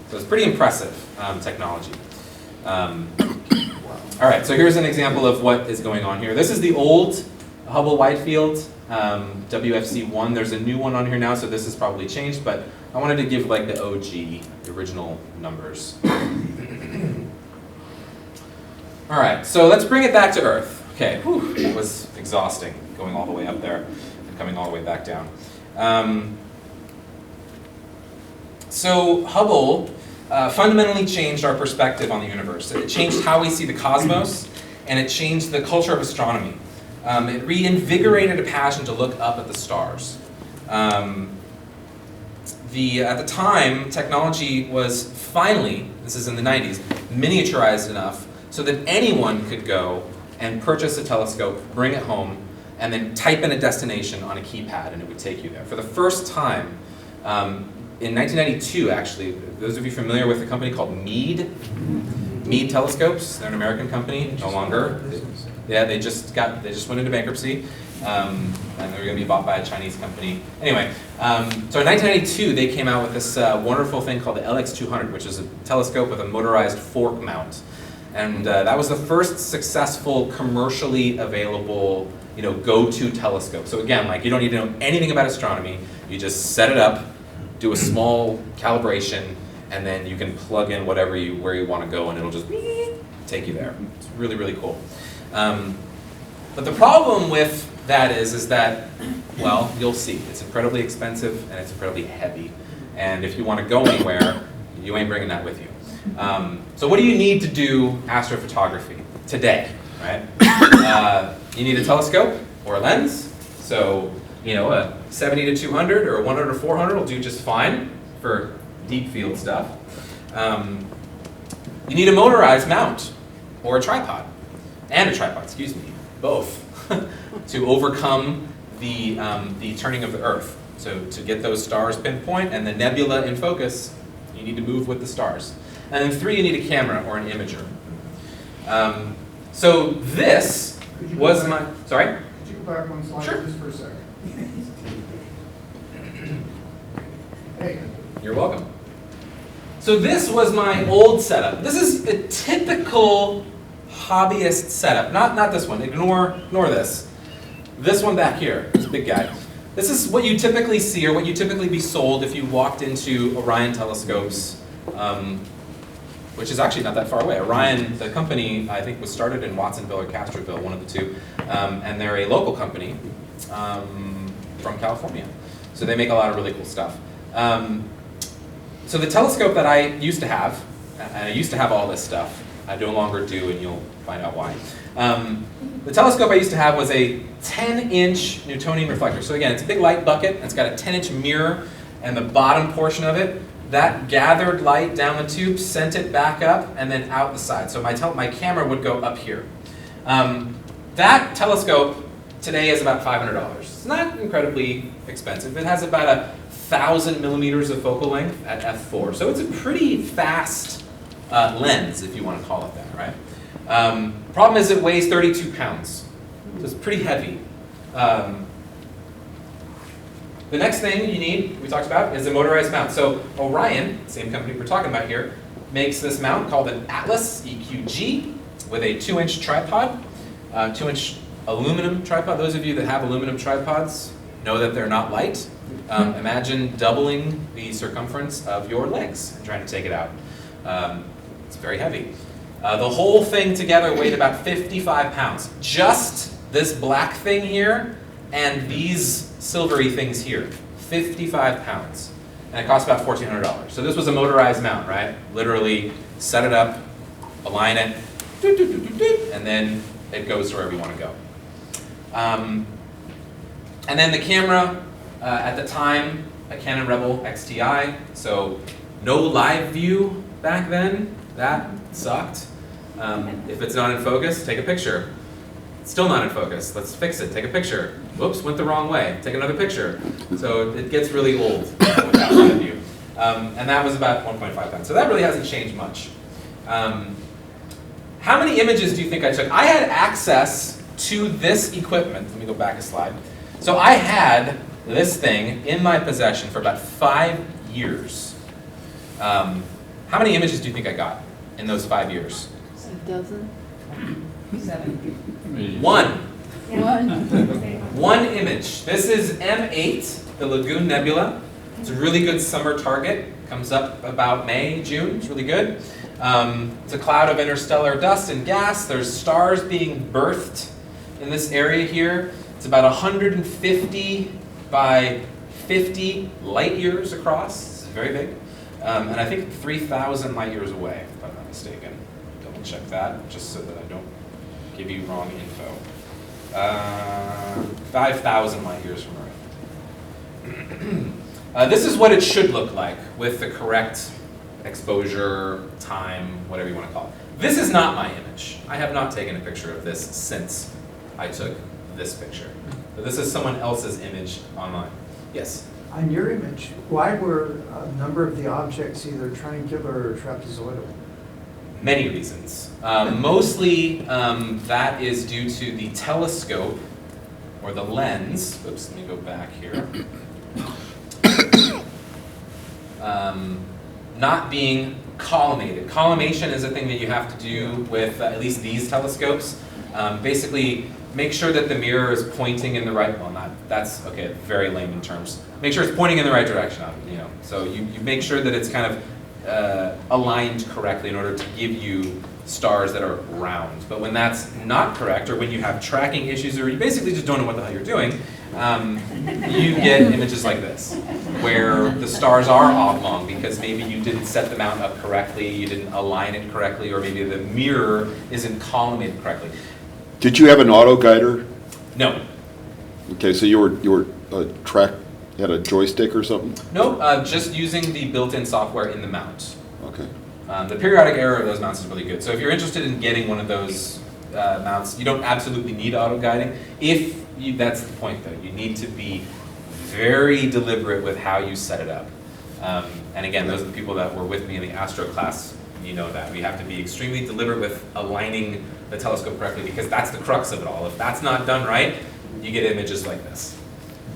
So it's pretty impressive technology. All right, so here's an example of what is going on here. This is the old Hubble Wide Field, WFC1. There's a new one on here now, so this has probably changed, but I wanted to give like the OG, the original numbers. All right, so let's bring it back to Earth. Okay, whew, that was exhausting, going all the way up there and coming all the way back down. So Hubble fundamentally changed our perspective on the universe. It changed how we see the cosmos, and it changed the culture of astronomy. It reinvigorated a passion to look up at the stars. At the time, technology was finally, this is in the 90s, miniaturized enough so that anyone could go and purchase a telescope, bring it home, and then type in a destination on a keypad, and it would take you there. For the first time, in 1992, actually, those of you familiar with a company called Meade Telescopes, they're an American company, no longer. Yeah, they just went into bankruptcy, and they were going to be bought by a Chinese company. Anyway, so in 1992, they came out with this wonderful thing called the LX200, which is a telescope with a motorized fork mount. And that was the first successful commercially available, go-to telescope. So again, like you don't need to know anything about astronomy. You just set it up, do a small calibration, and then you can plug in where you want to go, and it'll just take you there. It's really, really cool. But the problem with that is that, well, you'll see. It's incredibly expensive and it's incredibly heavy. And if you want to go anywhere, you ain't bringing that with you. So what do you need to do astrophotography today, right? You need a telescope or a lens. So, a 70 to 200 or a 100 to 400 will do just fine for deep field stuff. You need a motorized mount or a tripod, excuse me, both, to overcome the turning of the Earth. So to get those stars pinpoint and the nebula in focus, you need to move with the stars. And then 3, you need a camera or an imager. So this was my, sorry? Could you go back one slide Sure. just for a second? Hey, You're welcome. So this was my old setup. This is a typical hobbyist setup. Not this one. Ignore this. This one back here, this big guy. This is what you typically see, or what you typically be sold if you walked into Orion Telescopes, which is actually not that far away. Orion, the company, I think was started in Watsonville or Castroville, one of the two, and they're a local company from California. So they make a lot of really cool stuff. So the telescope that I used to have, and I used to have all this stuff, I no longer do, and you'll find out why. The telescope I used to have was a 10-inch Newtonian reflector. So again, it's a big light bucket, and it's got a 10-inch mirror, and the bottom portion of it, that gathered light down the tube, sent it back up, and then out the side. So my camera would go up here. That telescope today is about $500. It's not incredibly expensive. It has about 1,000 millimeters of focal length at f4. So it's a pretty fast lens, if you want to call it that, right? Problem is it weighs 32 pounds. So it's pretty heavy. The next thing you need, we talked about, is a motorized mount. So Orion, same company we're talking about here, makes this mount called an Atlas EQG with a 2-inch tripod, 2-inch aluminum tripod. Those of you that have aluminum tripods know that they're not light. Imagine doubling the circumference of your legs and trying to take it out. It's very heavy. The whole thing together weighed about 55 pounds. Just this black thing here and these silvery things here, 55 pounds. And it cost about $1,400. So this was a motorized mount, right? Literally set it up, align it, and then it goes to wherever you want to go. And then the camera, at the time, a Canon Rebel XTI, so no live view back then. That sucked. If it's not in focus, take a picture. It's still not in focus. Let's fix it. Take a picture. Whoops, went the wrong way. Take another picture. So it gets really old without live view. And that was about 1.5 pounds. So that really hasn't changed much. How many images do you think I took? I had access to this equipment. Let me go back a slide. So I had this thing in my possession for about 5 years. How many images do you think I got in those 5 years? A dozen? 7. One. One. One image. This is M8, the Lagoon Nebula. It's a really good summer target. Comes up about May, June. It's really good. It's a cloud of interstellar dust and gas. There's stars being birthed in this area here. It's about 150 by 50 light years across. It's very big. And I think 3,000 light years away, if I'm not mistaken. Double check that, just so that I don't give you wrong info. 5,000 light years from Earth. This is what it should look like with the correct exposure, time, whatever you want to call it. This is not my image. I have not taken a picture of this since I took this picture. So this is someone else's image online. Yes? On your image, why were a number of the objects either triangular or trapezoidal? Many reasons. Mostly that is due to the telescope or the lens. Oops, let me go back here. Not being collimated. Collimation is a thing that you have to do with at least these telescopes. Basically, make sure that the mirror is pointing in the right, well not, that's, okay, very layman terms. Make sure it's pointing in the right direction, you know. So you make sure that it's kind of aligned correctly in order to give you stars that are round. But when that's not correct, or when you have tracking issues, or you basically just don't know what the hell you're doing, you get images like this, where the stars are oblong because maybe you didn't set the mount up correctly, you didn't align it correctly, or maybe the mirror isn't collimated correctly. Did you have an auto guider? No. Okay, so you were had a joystick or something? No, just using the built-in software in the mount. Okay. The periodic error of those mounts is really good. So if you're interested in getting one of those mounts, you don't absolutely need auto guiding. That's the point though, you need to be very deliberate with how you set it up. And again, those are the people that were with me in the Astro class, you know that. We have to be extremely deliberate with aligning the telescope correctly because that's the crux of it all. If that's not done right, you get images like this.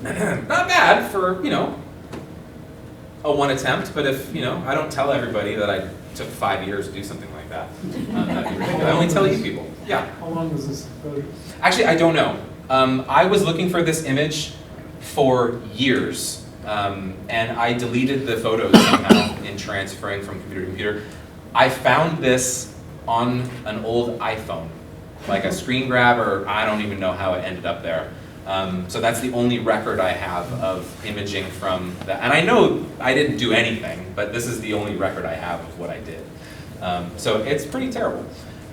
Not bad for, you know, a one attempt, but if, you know, I don't tell everybody that I took 5 years to do something like that. That'd be ridiculous. I only tell you people. Yeah. How long was this photo? Actually, I don't know. I was looking for this image for years, and I deleted the photos somehow in transferring from computer to computer. I found this on an old iPhone, like a screen grab, or I don't even know how it ended up there. So that's the only record I have of imaging from that. And I know I didn't do anything, but this is the only record I have of what I did. So it's pretty terrible.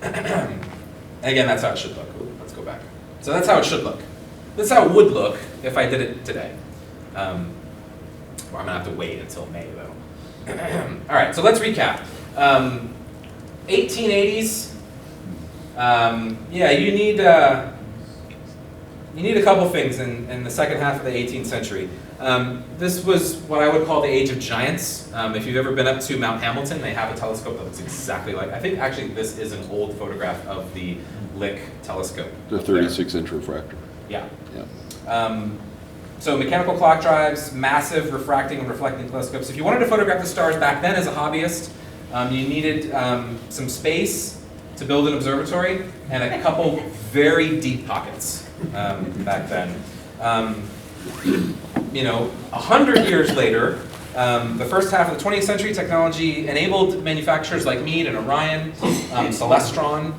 And again, that's how it should look. Ooh, let's go back. So that's how it should look. This is how it would look if I did it today. Well, I'm gonna have to wait until May though. All right, so let's recap. 1880s, yeah, you need a couple things in the second half of the 18th century. This was what I would call the age of giants. If you've ever been up to Mount Hamilton, they have a telescope that looks exactly like, I think actually this is an old photograph of the Lick telescope. The 36-inch refractor. Yeah. Yeah. So mechanical clock drives, massive refracting and reflecting telescopes. If you wanted to photograph the stars back then as a hobbyist, you needed some space to build an observatory and a couple very deep pockets back then. You know, 100 years later, the first half of the 20th century, technology enabled manufacturers like Meade and Orion, Celestron,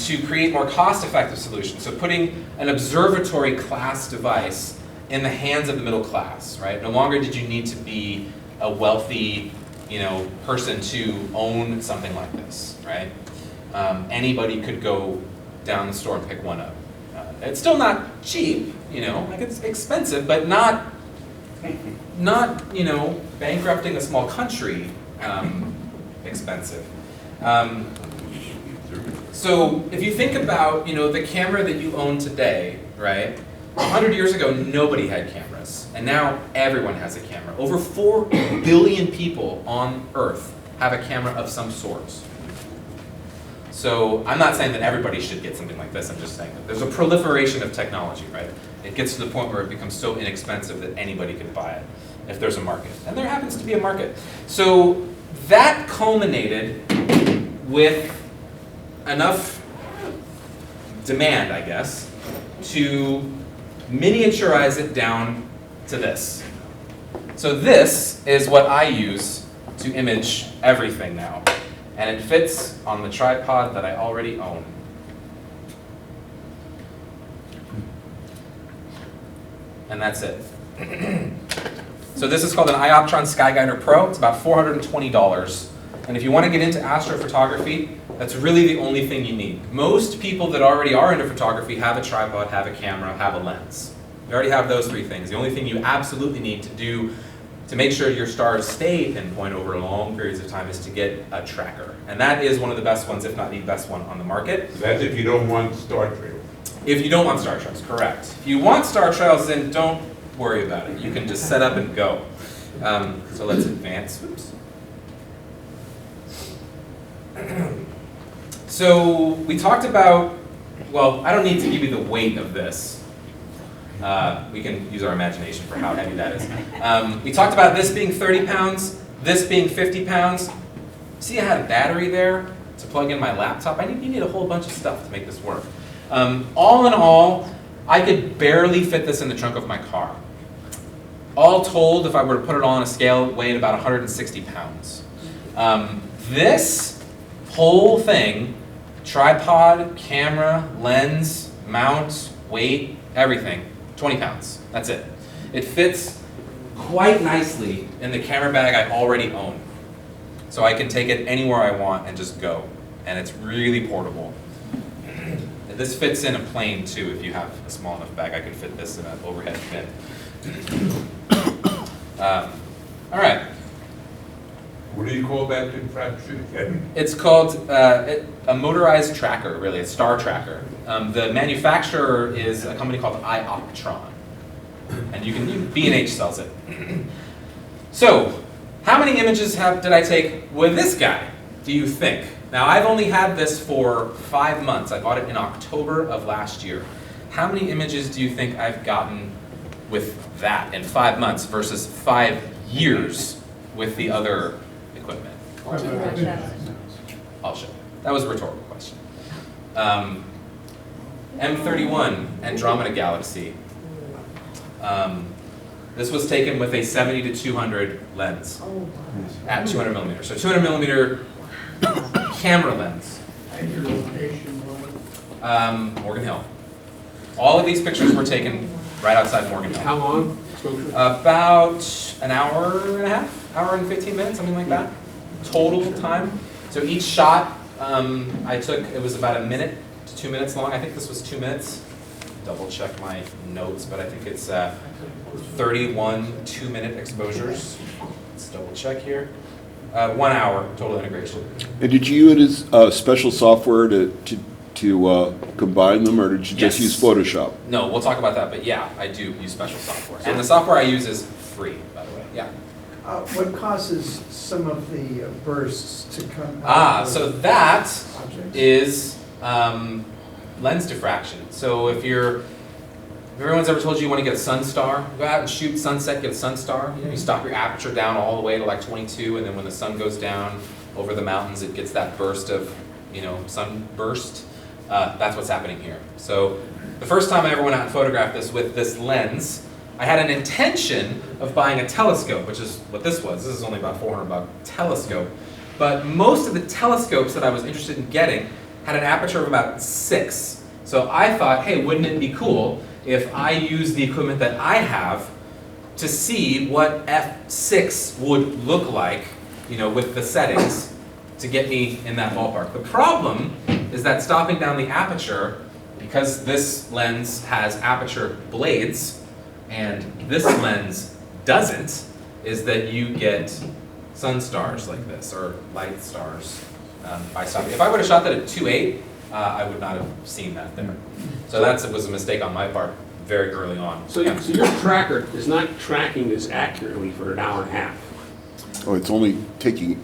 to create more cost-effective solutions. So putting an observatory class device in the hands of the middle class, right? No longer did you need to be a wealthy, you know, person to own something like this, right? Anybody could go down the store and pick one up. It's still not cheap, you know, like it's expensive, but not you know, bankrupting a small country expensive. So if you think about, you know, the camera that you own today, right? 100 years ago, nobody had cameras, and now everyone has a camera. Over 4 billion people on Earth have a camera of some sort. So I'm not saying that everybody should get something like this, I'm just saying that there's a proliferation of technology, right? It gets to the point where it becomes so inexpensive that anybody can buy it, if there's a market. And there happens to be a market. So that culminated with enough demand, I guess, to miniaturize it down to this. So this is what I use to image everything now. And it fits on the tripod that I already own. And that's it. So this is called an Ioptron Skyguider Pro. It's about $420. And if you want to get into astrophotography, that's really the only thing you need. Most people that already are into photography have a tripod, have a camera, have a lens. You already have those 3 things. The only thing you absolutely need to do to make sure your stars stay pinpoint over long periods of time is to get a tracker. And that is one of the best ones, if not the best one on the market. That's if you don't want star trail. If you don't want star trails, correct. If you want star trails, then don't worry about it. You can just set up and go. So let's advance. Oops. So we talked about, well, I don't need to give you the weight of this. We can use our imagination for how heavy that is. We talked about this being 30 pounds, this being 50 pounds. See, I had a battery there to plug in my laptop. You need a whole bunch of stuff to make this work. All in all, I could barely fit this in the trunk of my car. All told, if I were to put it all on a scale, it weighed about 160 pounds. This whole thing, tripod, camera, lens, mount, weight, everything, 20 pounds. That's it. It fits quite nicely in the camera bag I already own. So I can take it anywhere I want and just go. And it's really portable. This fits in a plane too. If you have a small enough bag, I could fit this in an overhead bin. All right. What do you call that contraption again? It's called a motorized tracker, really, a star tracker. The manufacturer is a company called iOptron. And B&H sells it. So, how many images did I take with this guy, do you think? Now, I've only had this for 5 months. I bought it in October of last year. How many images do you think I've gotten with that in 5 months versus 5 years with the other equipment? I'll show you. That was a rhetorical question. M31 Andromeda Galaxy. This was taken with a 70 to 200 lens at 200 millimeters. So 200 millimeter camera lens. And your location was? Morgan Hill. All of these pictures were taken right outside Morgan Hill. How long exposure? About an hour and a half, hour and 15 minutes, something like that, total time. So each shot I took, it was about 1 minute to 2 minutes long. I think this was 2 minutes. Double check my notes, but I think it's 31 2-minute exposures. Let's double check here. 1 hour total integration. And did you use special software to combine them, or did you just use Photoshop? No, we'll talk about that, but yeah, I do use special software. And the software I use is free, by the way, yeah. What causes some of the bursts to come out? So that Objects? is lens diffraction. So if everyone's ever told you want to get a sun star, go out and shoot sunset, get a sun star. You stop your aperture down all the way to like 22, and then when the sun goes down over the mountains, it gets that burst of, sunburst. That's what's happening here. So the first time I ever went out and photographed this with this lens, I had an intention of buying a telescope, which is what this was. This is only about $400 telescope. But most of the telescopes that I was interested in getting had an aperture of about 6. So I thought, hey, wouldn't it be cool if I use the equipment that I have to see what f6 would look like, with the settings to get me in that ballpark. The problem is that stopping down the aperture, because this lens has aperture blades and this lens doesn't, is that you get sun stars like this, or light stars by stopping. If I would have shot that at 2.8, I would not have seen that there. So that was a mistake on my part very early on. So your tracker is not tracking this accurately for an hour and a half. Oh, it's only taking a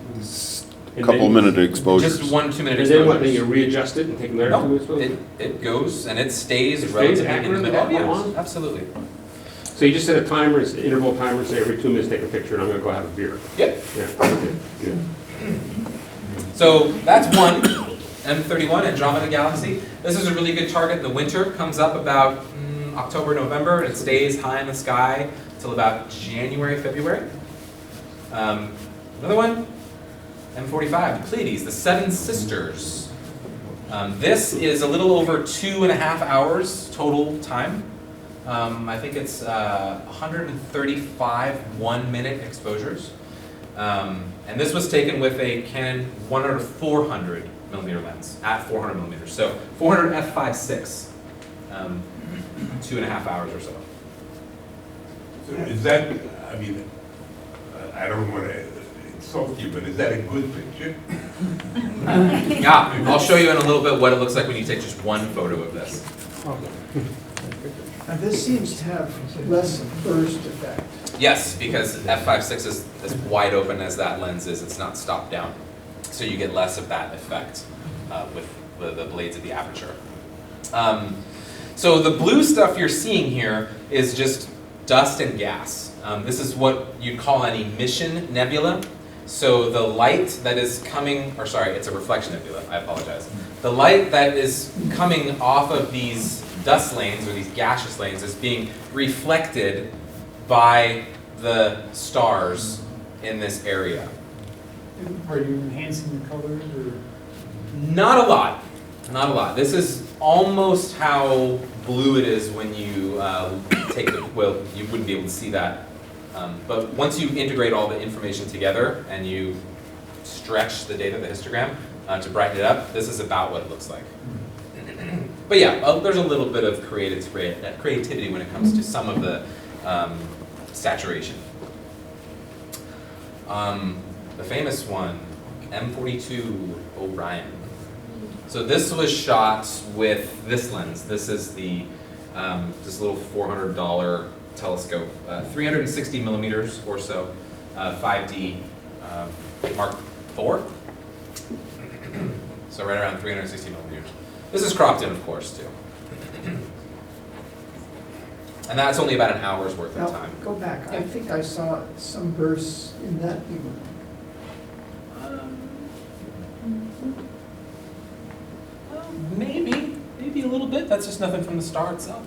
And couple then- minute exposures. Just 1 2-minute And then what, then exposures. you readjust it and take another 2 No, exposures? it goes and it stays It stays relatively in the accurate middle. that long? Yeah, absolutely. So you just set a timer, it's an interval timer, say every 2 minutes take a picture and I'm gonna go have a beer. Yep. Yeah, okay, good. So that's one, M31 Andromeda Galaxy. This is a really good target in the winter. Comes up about October, November, and it stays high in the sky till about January, February. Another one, M45, the Pleiades, the Seven Sisters. This is a little over 2.5 hours total time. I think it's 135 1-minute exposures. And this was taken with a Canon 100 to 400 millimeter lens at 400 millimeters. So 400 f5.6, 2.5 hours or so. So is that, I don't want to insult you, but is that a good picture? Yeah, I'll show you in a little bit what it looks like when you take just one photo of this. And this seems to have less burst effect. Yes, because f5.6 is as wide open as that lens is, it's not stopped down. So you get less of that effect with the blades of the aperture. So the blue stuff you're seeing here is just dust and gas. This is what you'd call an emission nebula. So the light that is coming, or sorry, it's a reflection nebula, I apologize. The light that is coming off of these dust lanes, or these gaseous lanes, is being reflected by the stars in this area. Are you enhancing the colors or? Not a lot, not a lot. This is almost how blue it is when you take the, well, you wouldn't be able to see that. But once you integrate all the information together and you stretch the data, the histogram, to brighten it up, this is about what it looks like. But yeah, there's a little bit of creativity when it comes to some of the saturation. The famous one, M42 Orion. So this was shot with this lens. This is the this little $400 telescope, 360 millimeters or so, 5D Mark IV. So right around 360 millimeters. This is cropped in, of course, too. And that's only about an hour's worth of Now, time. go back. I think I saw some bursts in that even. Maybe a little bit. That's just nothing from the star itself.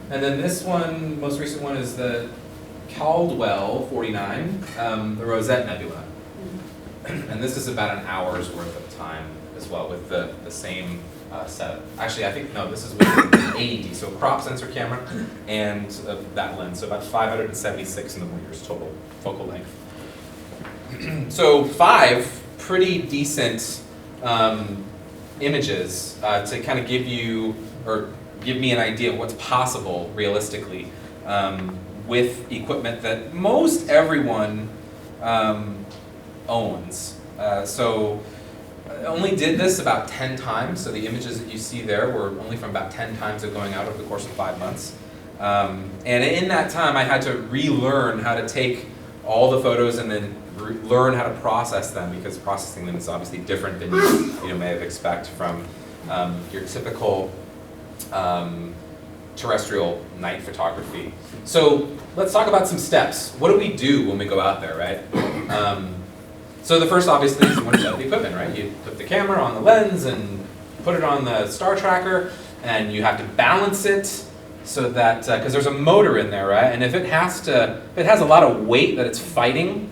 And then this one, most recent one, is the Caldwell 49, the Rosette Nebula. And this is about an hour's worth of time as well with the same setup. Actually, I think, no, this is with an AED, so crop sensor camera and that lens, so about 576 millimeters total focal length. So 5 pretty decent images to kind of give you, or give me an idea of what's possible realistically with equipment that most everyone owns. So I only did this about 10 times, so the images that you see there were only from about 10 times of going out over the course of 5 months. And in that time I had to relearn how to take all the photos and then learn how to process them, because processing them is obviously different than you may have expect from your typical terrestrial night photography. So let's talk about some steps. What do we do when we go out there, right? So the first, obviously, is you want to set up the equipment, right? You put the camera on the lens and put it on the star tracker, and you have to balance it so that, because there's a motor in there, right? And if it has a lot of weight that it's fighting,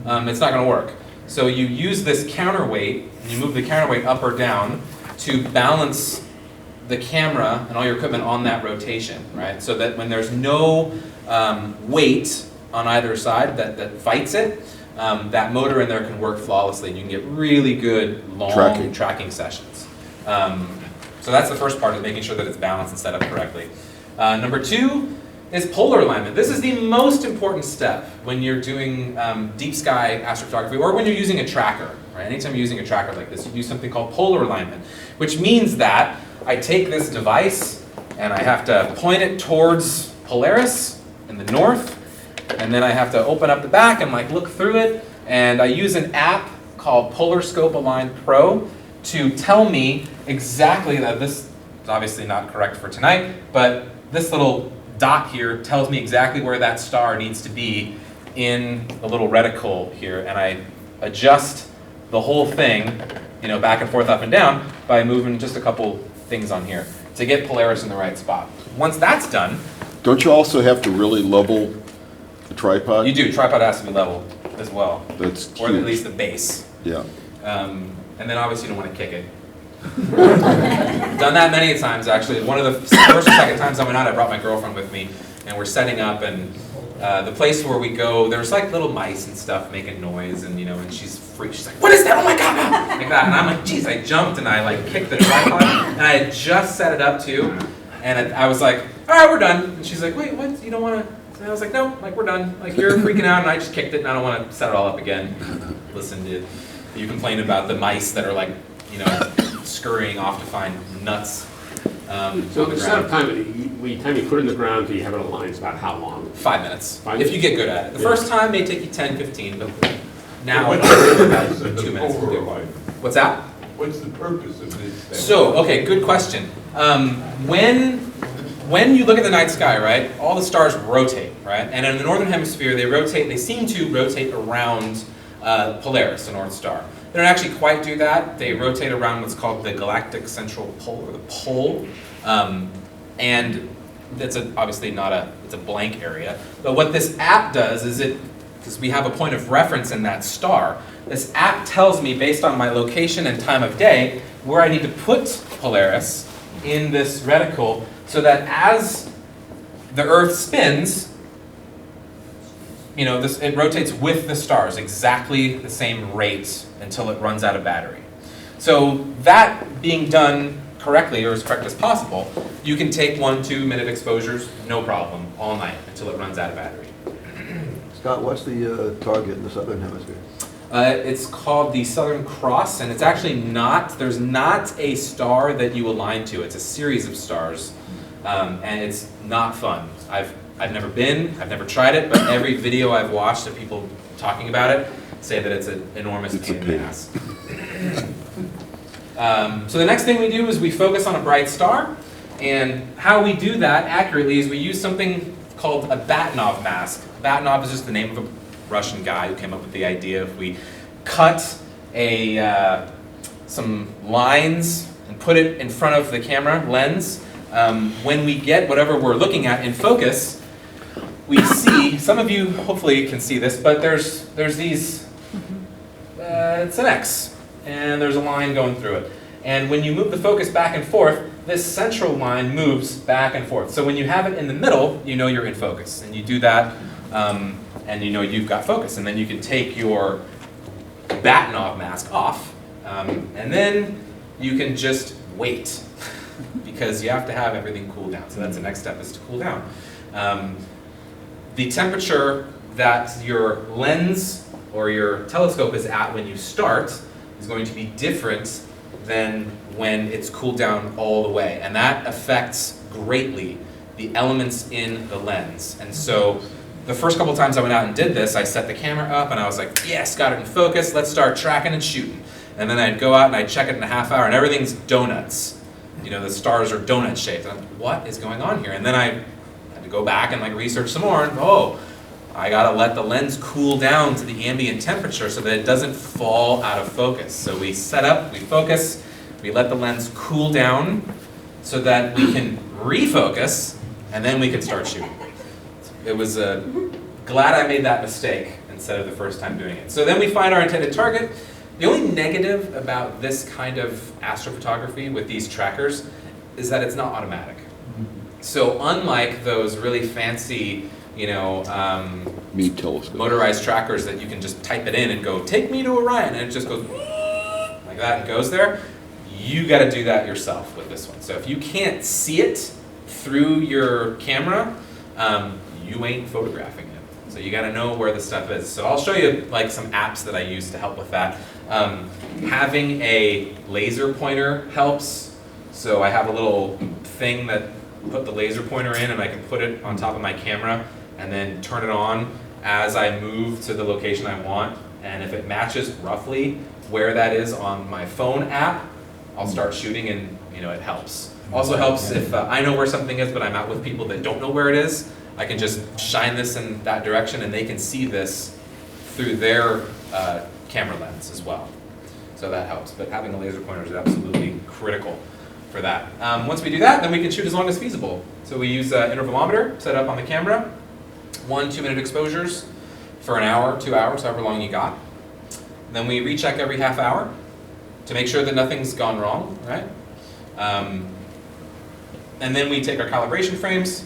it's not going to work. So you use this counterweight, and you move the counterweight up or down to balance the camera and all your equipment on that rotation, right? So that when there's no weight on either side that fights it, that motor in there can work flawlessly, and you can get really good long tracking sessions. So that's the first part, is making sure that it's balanced and set up correctly. Number 2 is polar alignment. This is the most important step when you're doing deep sky astrophotography, or when you're using a tracker, right? Anytime you're using a tracker like this, you do something called polar alignment, which means that I take this device and I have to point it towards Polaris in the north, and then I have to open up the back and like look through it, and I use an app called Polar Scope Align Pro to tell me exactly that. This is obviously not correct for tonight, but this little dot here tells me exactly where that star needs to be in the little reticle here, and I adjust the whole thing, you know, back and forth, up and down, by moving just a couple things on here to get Polaris in the right spot. Once that's done, Don't you also have to really level the tripod? you do. Tripod has to be level as well, That's or at huge. least the base. Yeah. And then obviously you don't want to kick it. Done that many times, actually. One of the first or second times I went out, I brought my girlfriend with me, and we're setting up, and the place where we go, there's like little mice and stuff making noise, and you know, and she's freaked. She's like, "What is that? Oh my god!" Like that, and I'm like, "Geez!" I jumped and I like kicked the tripod, and I had just set it up too, and I was like, "All right, we're done." And she's like, "Wait, what? You don't want to?" And I was like, "No, like we're done. Like you're freaking out, and I just kicked it, and I don't want to set it all up again." Listen to you complain about the mice that are like, you know, scurrying off to find nuts. So on the the setup ground. time, the time you put it in the ground till you have it aligned is about how long? 5 minutes, 5 if you minutes? get good at it. The Yeah. first time may take you 10, 15, but now What's it's the about purpose of 2 the minutes. to do. override? What's that? What's the purpose of this thing? So, okay, good question. When you look at the night sky, right, all the stars rotate, right? And in the northern hemisphere, they seem to rotate around Polaris, the North Star. They don't actually quite do that. They rotate around what's called the galactic central pole, or the pole. And that's obviously it's a blank area. But what this app does is because we have a point of reference in that star, this app tells me, based on my location and time of day, where I need to put Polaris in this reticle so that as the Earth spins, it rotates with the stars, exactly the same rate until it runs out of battery. So that being done correctly, or as correct as possible, you can take 1-2 minute exposures, no problem, all night until it runs out of battery. Scott, what's the target in the southern hemisphere? It's called the Southern Cross, and it's actually there's not a star that you align to. It's a series of stars, and it's not fun. I've never never tried it, but every video I've watched of people talking about it say that it's an enormous pain in the ass. So the next thing we do is we focus on a bright star, and how we do that accurately is we use something called a Batinov mask. Batinov is just the name of a Russian guy who came up with the idea. If we cut some lines and put it in front of the camera lens, when we get whatever we're looking at in focus, we see, some of you hopefully can see this, but there's these, it's an X, and there's a line going through it. And when you move the focus back and forth, this central line moves back and forth. So when you have it in the middle, you know you're in focus. And you do that, and you know you've got focus. And then you can take your Batinov mask off, and then you can just wait, because you have to have everything cool down. So that's the next step, is to cool down. The temperature that your lens or your telescope is at when you start is going to be different than when it's cooled down all the way. And that affects greatly the elements in the lens. And so the first couple times I went out and did this, I set the camera up and I was like, yes, got it in focus, let's start tracking and shooting. And then I'd go out and I'd check it in a half hour and everything's donuts. The stars are donut shaped. And I'm like, what is going on here? And then I had to go back and research some more, and I gotta let the lens cool down to the ambient temperature so that it doesn't fall out of focus. So we set up, we focus, we let the lens cool down so that we can refocus, and then we can start shooting. It was glad I made that mistake instead of the first time doing it. So then we find our intended target. The only negative about this kind of astrophotography with these trackers is that it's not automatic. So unlike those really fancy, Meade telescope. motorized trackers that you can just type it in and go, take me to Orion, and it just goes like that and goes there, you got to do that yourself with this one. So if you can't see it through your camera, you ain't photographing it. So you got to know where the stuff is. So I'll show you some apps that I use to help with that. Having a laser pointer helps. So I have a little thing that put the laser pointer in, and I can put it on top of my camera and then turn it on as I move to the location I want. And if it matches roughly where that is on my phone app, I'll start shooting, and it helps. Also helps if I know where something is, but I'm out with people that don't know where it is. I can just shine this in that direction, and they can see this through their camera lens as well. So that helps. But having a laser pointer is absolutely critical for that. Once we do that, then we can shoot as long as feasible. So we use an intervalometer set up on the camera, 1-2 minute exposures for an hour, 2 hours, however long you got. Then we recheck every half hour to make sure that nothing's gone wrong, right? And then we take our calibration frames.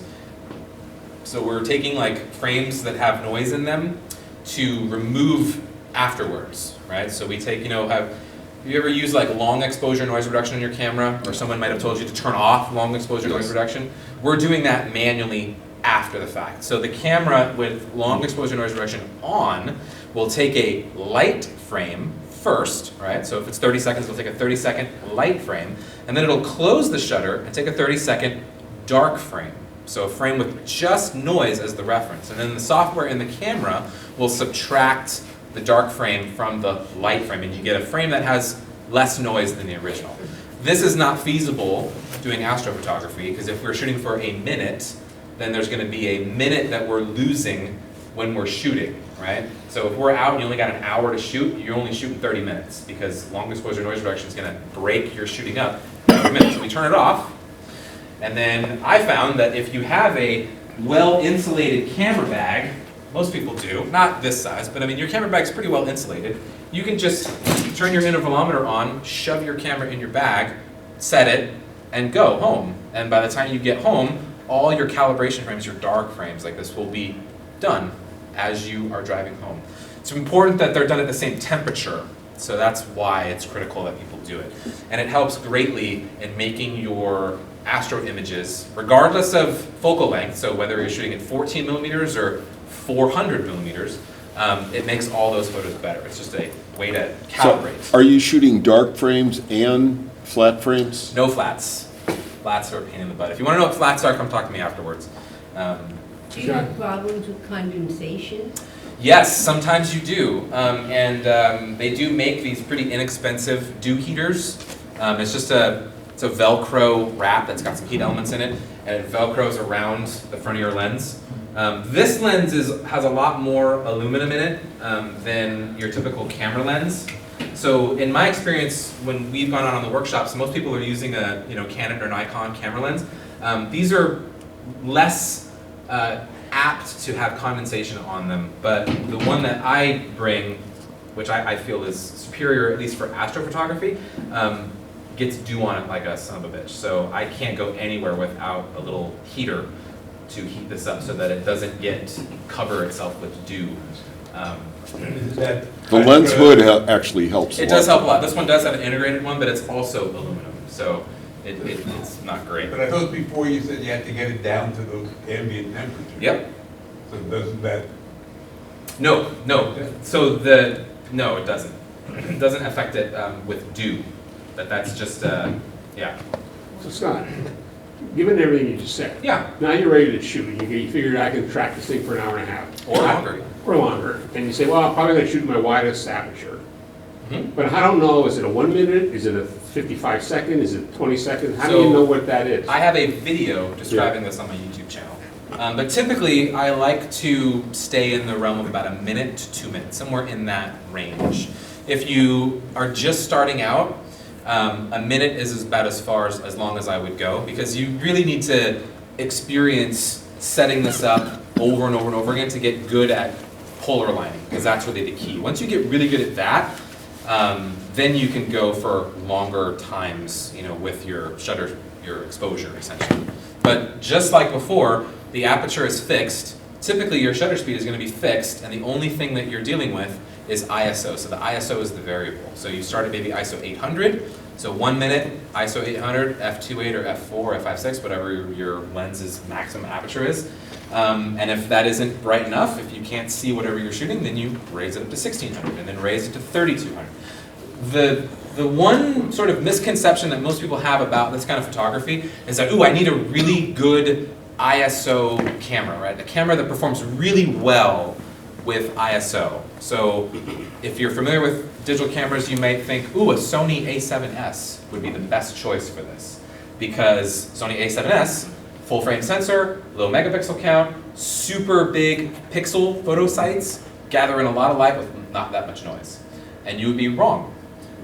So we're taking frames that have noise in them to remove afterwards, right? So we take, have you ever used long exposure noise reduction in your camera, or someone might have told you to turn off long exposure noise reduction? We're doing that manually after the fact. So the camera with long exposure noise reduction on will take a light frame first, right? So if it's 30 seconds, it'll take a 30-second light frame, and then it'll close the shutter and take a 30-second dark frame. So a frame with just noise as the reference. And then the software in the camera will subtract the dark frame from the light frame, and you get a frame that has less noise than the original. This is not feasible doing astrophotography, because if we're shooting for a minute, then there's going to be a minute that we're losing when we're shooting, right? So if we're out and you only got an hour to shoot, you're only shooting 30 minutes, because long exposure noise reduction is going to break your shooting up every minute. So we turn it off, and then I found that if you have a well-insulated camera bag, most people do, not this size, but I mean your camera bag's pretty well insulated, you can just turn your intervalometer on, shove your camera in your bag, set it, and go home. And by the time you get home, all your calibration frames, your dark frames like this, will be done as you are driving home. It's important that they're done at the same temperature, so that's why it's critical that people do it. And it helps greatly in making your astro images, regardless of focal length, so whether you're shooting at 14 millimeters or 400 millimeters, it makes all those photos better. It's just a way to calibrate. So are you shooting dark frames and flat frames? No flats. Flats are a pain in the butt. If you want to know what flats are, come talk to me afterwards. Do you have problems with condensation? Yes, sometimes you do. They do make these pretty inexpensive dew heaters. It's a Velcro wrap that's got some heat elements in it, and it Velcros around the front of your lens. This lens has a lot more aluminum in it than your typical camera lens. So in my experience, when we've gone out on the workshops, most people are using a Canon or Nikon camera lens. These are less apt to have condensation on them, but the one that I bring, which I feel is superior, at least for astrophotography, gets dew on it like a son of a bitch. So I can't go anywhere without a little heater to heat this up so that it doesn't cover itself with dew. The lens hood actually helps a lot. It does help a lot. This one does have an integrated one, but it's also aluminum, so it's not great. But I thought before you said you had to get it down to those ambient temperatures. Yep. So doesn't that? No. So no, it doesn't. It doesn't affect it with dew. That's just yeah. So Scott, given everything you just said, Yeah. now you're ready to shoot. You figured I can track this thing for an hour and a half. Or longer. Or longer. And you say, well, I'm probably going to shoot my widest aperture. Mhm. But I don't know, is it a 1 minute? Is it a 55 second? Is it 20 seconds? How do So, you know what that is? I have a video describing this on my YouTube channel. But typically, I like to stay in the realm of about a minute to 2 minutes, somewhere in that range. If you are just starting out, a minute is about as far as long as I would go, because you really need to experience setting this up over and over and over again to get good at polar aligning, because that's really the key. Once you get really good at that, then you can go for longer times, with your shutter, your exposure, essentially. But just like before, the aperture is fixed. Typically, your shutter speed is going to be fixed, and the only thing that you're dealing with is ISO. So the ISO is the variable. So you start at maybe ISO 800. So 1 minute, ISO 800, f2.8 or f4 or f5.6, whatever your lens's maximum aperture is. And if that isn't bright enough, if you can't see whatever you're shooting, then you raise it up to 1600 and then raise it to 3200. The one sort of misconception that most people have about this kind of photography is that, I need a really good ISO camera, right? A camera that performs really well with ISO. So if you're familiar with digital cameras, you might think, a Sony A7S would be the best choice for this. Because Sony A7S, full frame sensor, low megapixel count, super big pixel photo sites, gather in a lot of light with not that much noise. And you would be wrong.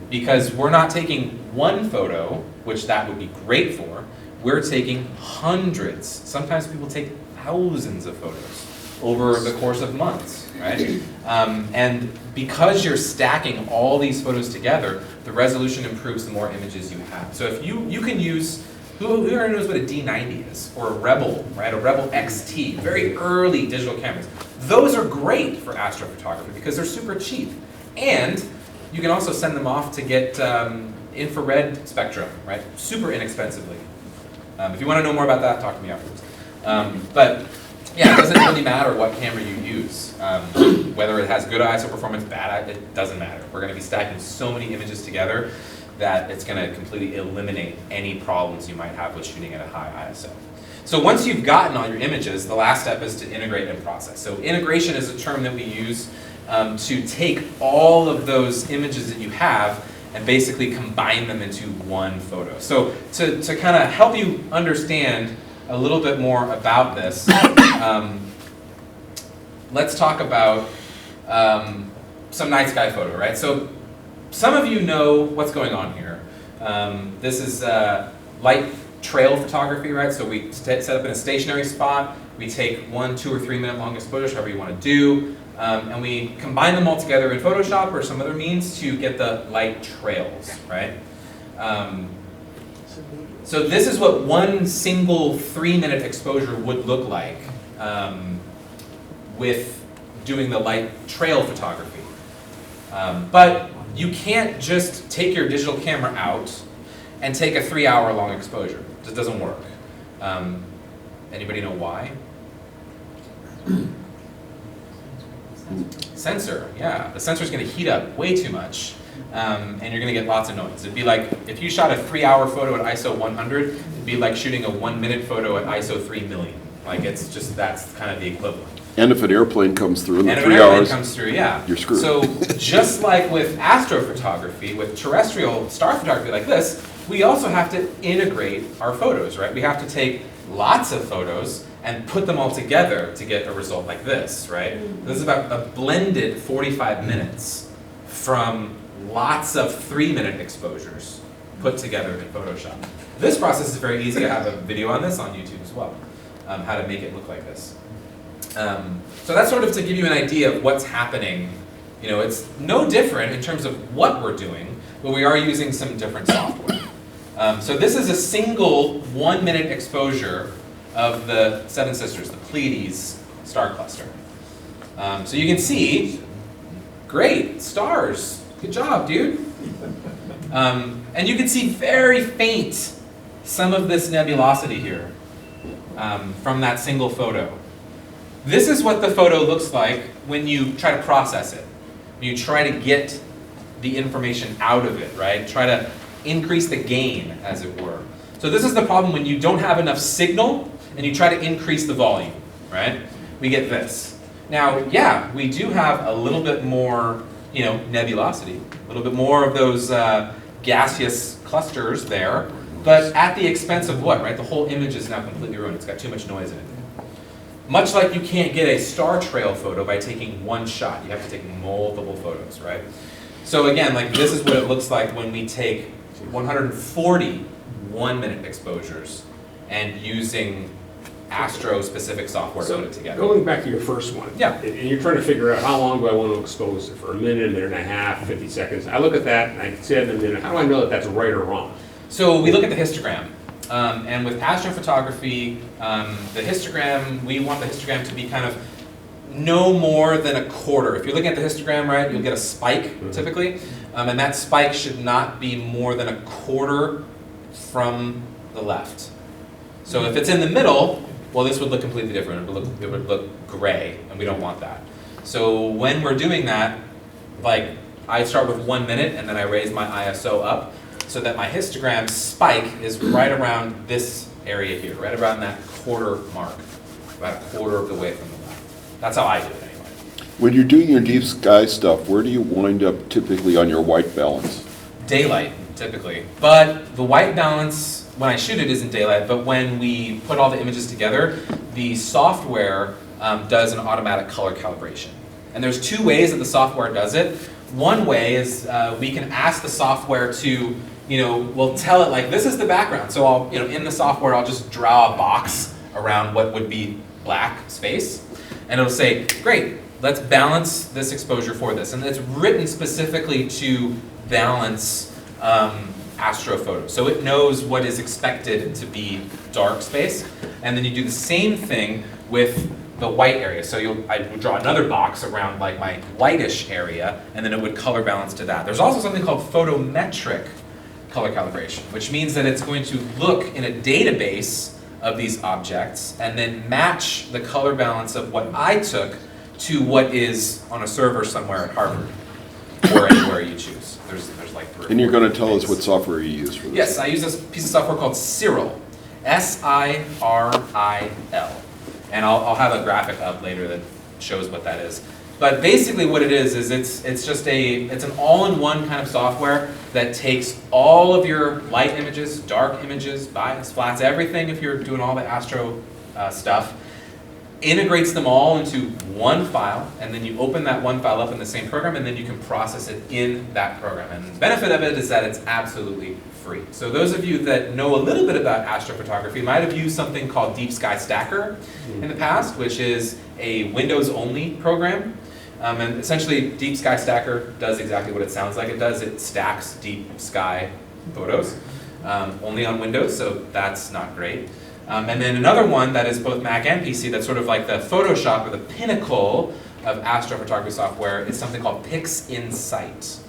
Because we're not taking one photo, which that would be great for, we're taking hundreds. Sometimes people take thousands of photos over the course of months, right? And because you're stacking all these photos together, the resolution improves the more images you have. So if you can use, who knows what a D90 is, or a Rebel, right? A Rebel XT, very early digital cameras. Those are great for astrophotography because they're super cheap. And you can also send them off to get infrared spectrum, right? Super inexpensively. If you want to know more about that, talk to me afterwards. But Yeah, it doesn't really matter what camera you use. Whether it has good ISO performance, bad, it doesn't matter. We're gonna be stacking so many images together that it's gonna completely eliminate any problems you might have with shooting at a high ISO. So once you've gotten all your images, the last step is to integrate and process. So integration is a term that we use to take all of those images that you have and basically combine them into one photo. So to kind of help you understand a little bit more about this, let's talk about some night sky photo, right? So some of you know what's going on here. This is light trail photography, right? So we set up in a stationary spot, we take 1, 2, or 3 minute long exposures, however you want to do, and we combine them all together in Photoshop or some other means to get the light trails, right? So this is what one single 3-minute exposure would look like with doing the light trail photography. But you can't just take your digital camera out and take a 3-hour long exposure. It just doesn't work. Anybody know why? Sensor, yeah. The sensor's gonna heat up way too much, and you're gonna get lots of noise. It'd be like, if you shot a 3-hour photo at ISO 100, it'd be like shooting a 1-minute photo at ISO 3 million. Like, it's just, that's kind of the equivalent. And if an airplane comes through in the And if 3 an airplane hours, comes through, yeah. you're screwed. So just like with astrophotography, with terrestrial star photography like this, we also have to integrate our photos, right? We have to take lots of photos and put them all together to get a result like this, right? This is about a blended 45 minutes from lots of 3-minute exposures put together in Photoshop. This process is very easy. I have a video on this on YouTube as well, how to make it look like this. So that's sort of to give you an idea of what's happening. You know, it's no different in terms of what we're doing, but we are using some different software. So this is a single 1-minute exposure of the Seven Sisters, the Pleiades star cluster. So you can see, great, stars, good job, dude. And you can see very faint some of this nebulosity here from that single photo. This is what the photo looks like when you try to process it. When you try to get the information out of it, right? Try to increase the gain, as it were. So this is the problem when you don't have enough signal and you try to increase the volume, right? We get this. Now, yeah, we do have a little bit more, you know, nebulosity, a little bit more of those gaseous clusters there, but at the expense of what, right? The whole image is now completely ruined. It's got too much noise in it. Much like you can't get a star trail photo by taking one shot. You have to take multiple photos, right? So again, like this is what it looks like when we take 140 1-minute exposures and using astro-specific software to put it together. Going back to your first one. Yeah. And you're trying to figure out how long do I want to expose it for, a minute, 1.5 minutes, 50 seconds. I look at that and I say in a minute, how do I know that that's right or wrong? So we look at the histogram. And with astrophotography, the histogram, we want the histogram to be kind of no more than a quarter. If you're looking at the histogram, right, you'll get a spike typically. And that spike should not be more than a quarter from the left. So if it's in the middle, well, this would look completely different. It would look gray, and we don't want that. So when we're doing that, like I start with 1 minute, and then I raise my ISO up, so that my histogram spike is right around this area here, right around that quarter mark, about a quarter of the way from the left. That's how I do it anyway. when you're doing your deep sky stuff, where do you wind up typically on your white balance? Daylight, typically. But the white balance, when I shoot it, isn't daylight, but when we put all the images together, the software does an automatic color calibration. And there's two ways that the software does it. One way is we can ask the software to, we'll tell it like, this is the background. So I'll, in the software, I'll just draw a box around what would be black space. And it'll say, great, let's balance this exposure for this. And it's written specifically to balance astrophotos. So it knows what is expected to be dark space. And then you do the same thing with the white area. So I would draw another box around like my whitish area, and then it would color balance to that. There's also something called photometric color calibration, which means that it's going to look in a database of these objects and then match the color balance of what I took to what is on a server somewhere at Harvard or anywhere you choose. There's like 3 or 4 And you're going to tell us things. what software you use for this? Yes, I use this piece of software called Cyril, S-I-R-I-L. And I'll have a graphic up later that shows what that is. But basically what it is it's just it's an all-in-one kind of software that takes all of your light images, dark images, bias, flats, everything if you're doing all the astro stuff, integrates them all into one file, and then you open that one file up in the same program, and then you can process it in that program. And the benefit of it is that it's absolutely free. So those of you that know a little bit about astrophotography might have used something called Deep Sky Stacker in the past, which is a Windows-only program. And essentially, Deep Sky Stacker does exactly what it sounds like it does. It stacks deep sky photos, only on Windows, so that's not great. And then another one that is both Mac and PC that's sort of like the Photoshop or the pinnacle of astrophotography software is something called PixInsight.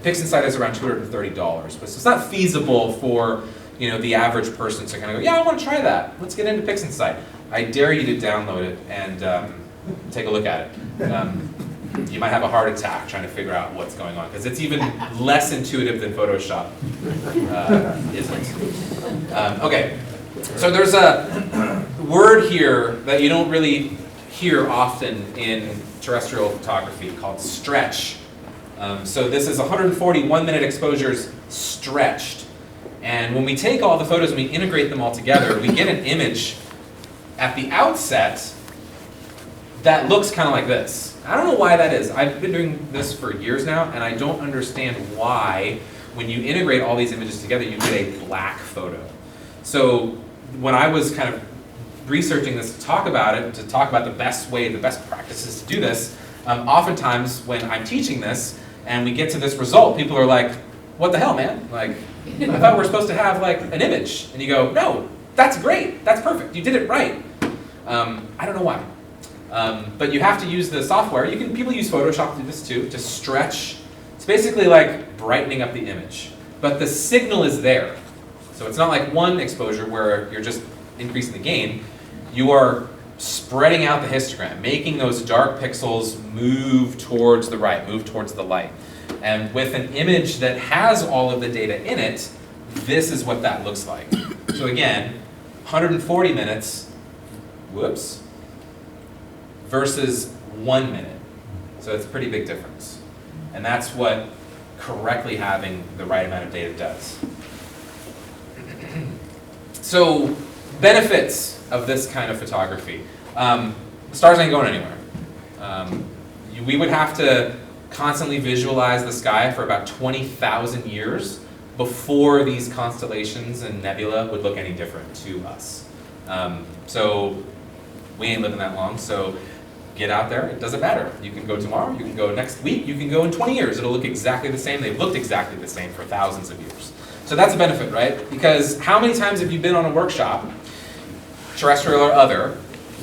PixInsight is around $230, but it's not feasible for the average person to kind of go, yeah, I want to try that. Let's get into PixInsight. I dare you to download it and take a look at it. You might have a heart attack trying to figure out what's going on, because it's even less intuitive than Photoshop isn't. Okay, so there's a word here that you don't really hear often in terrestrial photography called stretch. So this is 140 1-minute exposures stretched. And when we take all the photos and we integrate them all together, we get an image at the outset that looks kind of like this. I don't know why that is. I've been doing this for years now, and I don't understand why, when you integrate all these images together, you get a black photo. So when I was kind of researching this to talk about it, to talk about the best way, the best practices to do this, oftentimes when I'm teaching this and we get to this result, people are like, what the hell, man? Like, I thought we were supposed to have like an image. And you go, no, that's great, that's perfect, you did it right. I don't know why. But you have to use the software. People use Photoshop to do this too, to stretch. It's basically like brightening up the image. But the signal is there. So it's not like one exposure where you're just increasing the gain. You are spreading out the histogram, making those dark pixels move towards the right, move towards the light. And with an image that has all of the data in it, this is what that looks like. So again, 140 minutes, whoops, versus 1 minute. So it's a pretty big difference. And that's what correctly having the right amount of data does. So benefits of this kind of photography. Stars ain't going anywhere. We would have to constantly visualize the sky for about 20,000 years before these constellations and nebula would look any different to us. So we ain't living that long, so get out there, it doesn't matter. You can go tomorrow, you can go next week, you can go in 20 years. It'll look exactly the same. They've looked exactly the same for thousands of years. So that's a benefit, right? Because how many times have you been on a workshop, terrestrial or other,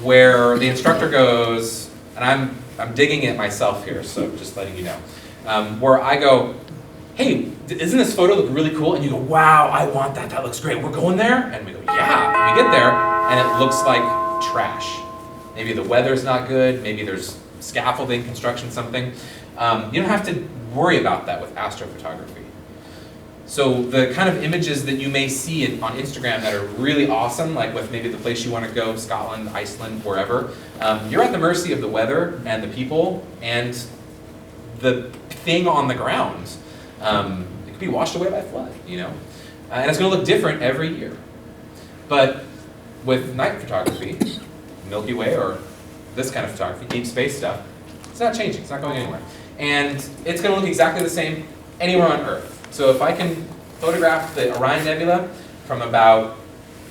where the instructor goes, and I'm digging it myself here, so just letting you know, where I go, hey, isn't this photo look really cool? And you go, wow, I want that, that looks great, we're going there? And we go, yeah, and we get there, and it looks like trash. Maybe the weather's not good, maybe there's scaffolding, construction, something. You don't have to worry about that with astrophotography. So the kind of images that you may see on Instagram that are really awesome, like with maybe the place you want to go, Scotland, Iceland, wherever, you're at the mercy of the weather and the people and the thing on the ground. It could be washed away by flood, you know? And it's going to look different every year. But with night photography, Milky Way or this kind of photography, deep space stuff, it's not changing, it's not going anywhere. And it's going to look exactly the same anywhere on Earth. So if I can photograph the Orion Nebula from about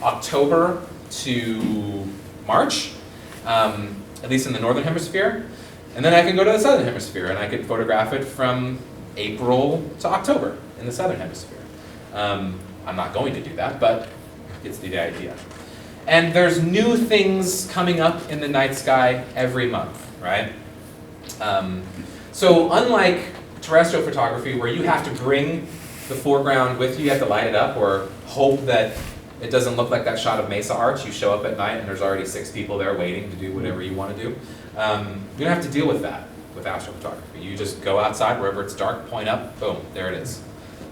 October to March, at least in the northern hemisphere, and then I can go to the southern hemisphere and I could photograph it from April to October in the southern hemisphere. I'm not going to do that, but it's the idea. And there's new things coming up in the night sky every month, right? So unlike terrestrial photography where you have to bring the foreground with you, you have to light it up or hope that It doesn't look like that shot of Mesa Arch. You show up at night and there's already 6 people there waiting to do whatever you want to do. You don't have to deal with that with astrophotography. You just go outside wherever it's dark, point up, boom, there it is.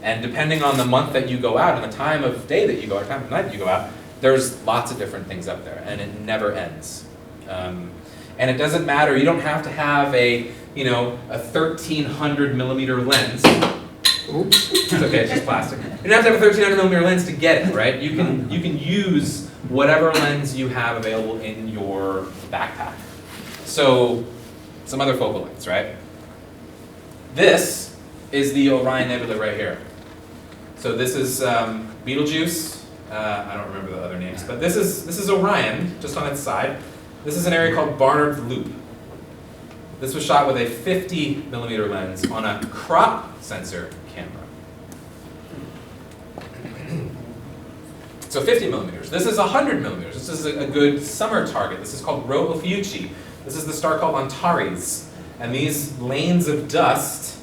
And depending on the month that you go out and the time of day that you go out, time of night that you go out, there's lots of different things up there, and it never ends. And it doesn't matter. You don't have to have a 1300 millimeter lens. Oops, it's okay, it's just plastic. You don't have to have a 1300 millimeter lens to get it, right? You can use whatever lens you have available in your backpack. So, some other focal lengths, right? This is the Orion Nebula right here. So this is Betelgeuse. I don't remember the other names, but this is Orion, just on its side. This is an area called Barnard Loop. This was shot with a 50 millimeter lens on a crop sensor camera. So 50 millimeters. This is 100 millimeters. This is a good summer target. This is called Rho Ophiuchi. This is the star called Antares. And these lanes of dust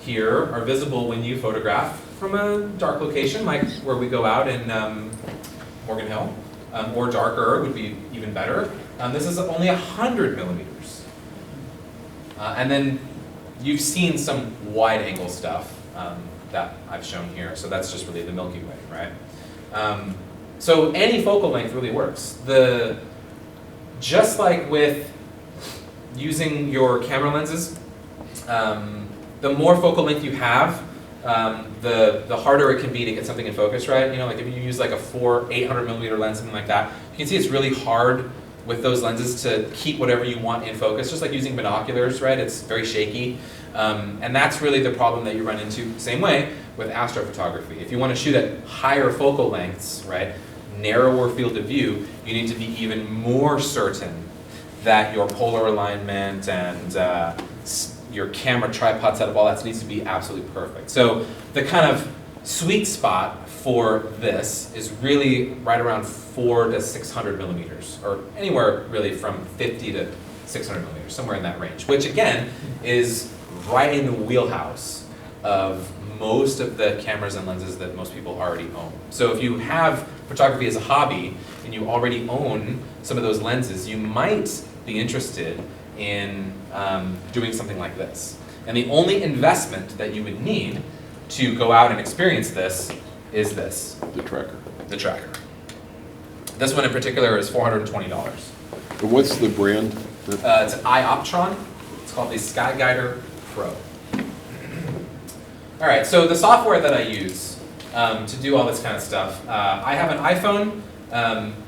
here are visible when you photograph from a dark location, like where we go out in Morgan Hill, or darker would be even better. This is only 100 millimeters. And then you've seen some wide angle stuff that I've shown here, so that's just really the Milky Way, right? So any focal length really works. Just like with using your camera lenses, the more focal length you have, the harder it can be to get something in focus, right? Like if you use like a 800 millimeter lens, something like that, you can see it's really hard with those lenses to keep whatever you want in focus, just like using binoculars, right? It's very shaky. And that's really the problem that you run into, same way with astrophotography. If you want to shoot at higher focal lengths, right, narrower field of view, you need to be even more certain that your polar alignment and your camera tripod setup, all that needs to be absolutely perfect. So the kind of sweet spot for this is really right around 400 to 600 millimeters, or anywhere really from 50 to 600 millimeters, somewhere in that range, which again is right in the wheelhouse of most of the cameras and lenses that most people already own. So if you have photography as a hobby and you already own some of those lenses, you might be interested in doing something like this. And the only investment that you would need to go out and experience this is this. The tracker. The tracker. This one in particular is $420. And what's the brand? It's an iOptron. It's called the SkyGuider Pro. All right, so the software that I use to do all this kind of stuff, I have an iPhone.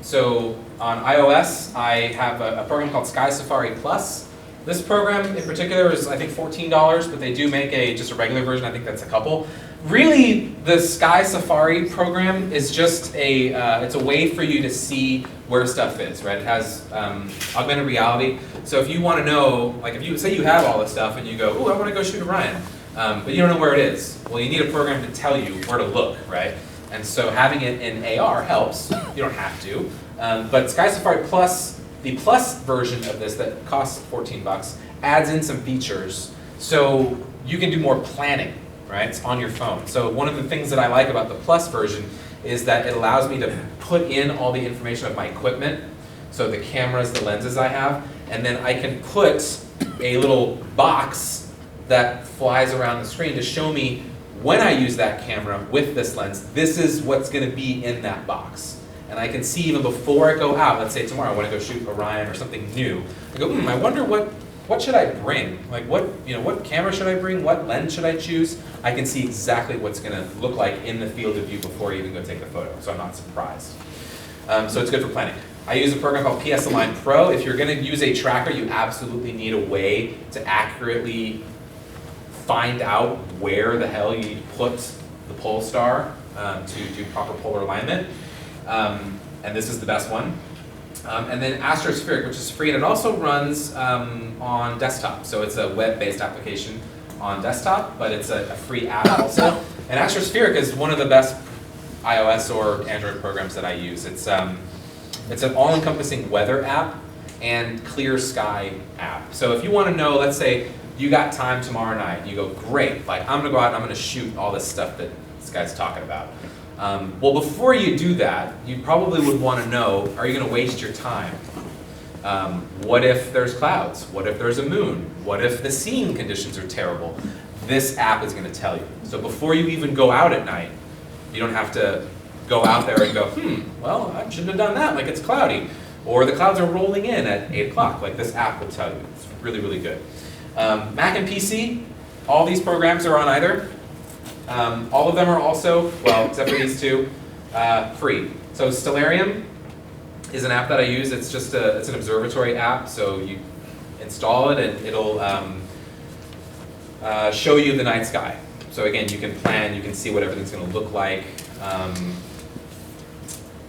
So on iOS, I have a program called Sky Safari Plus. This program in particular is, I think, $14, but they do make just a regular version. I think that's a couple. Really, the Sky Safari program is just it's a way for you to see where stuff is, right? It has augmented reality. So if you want to know, like if you say you have all this stuff and you go, oh, I want to go shoot Orion, but you don't know where it is. Well, you need a program to tell you where to look, right? And so having it in AR helps. You don't have to. But Sky Safari Plus, the Plus version of this that costs $14, adds in some features so you can do more planning, right? It's on your phone. So one of the things that I like about the Plus version is that it allows me to put in all the information of my equipment, so the cameras, the lenses I have, and then I can put a little box that flies around the screen to show me when I use that camera with this lens, this is what's going to be in that box. And I can see even before I go out, let's say tomorrow I want to go shoot Orion or something new, I go, I wonder what should I bring? Like what camera should I bring? What lens should I choose? I can see exactly what's going to look like in the field of view before I even go take the photo, so I'm not surprised. So it's good for planning. I use a program called PS Align Pro. If you're going to use a tracker, you absolutely need a way to accurately find out where the hell you need to put the pole star to do proper polar alignment. And this is the best one. And then Astrospheric, which is free, and it also runs on desktop. So it's a web-based application on desktop, but it's a free app also. And Astrospheric is one of the best iOS or Android programs that I use. It's an all-encompassing weather app and clear sky app. So if you want to know, let's say you got time tomorrow night, and you go, great, like I'm gonna go out and I'm gonna shoot all this stuff that this guy's talking about. Well, before you do that, you probably would want to know, are you going to waste your time? What if there's clouds? What if there's a moon? What if the seeing conditions are terrible? This app is going to tell you. So before you even go out at night, you don't have to go out there and go, well, I shouldn't have done that, like it's cloudy. Or the clouds are rolling in at 8 o'clock, like this app will tell you. It's really, really good. Mac and PC, all these programs are on either. All of them are also, well, except for these two, free. So Stellarium is an app that I use. It's just it's an observatory app, so you install it and it'll show you the night sky. So again, you can plan, you can see what everything's going to look like.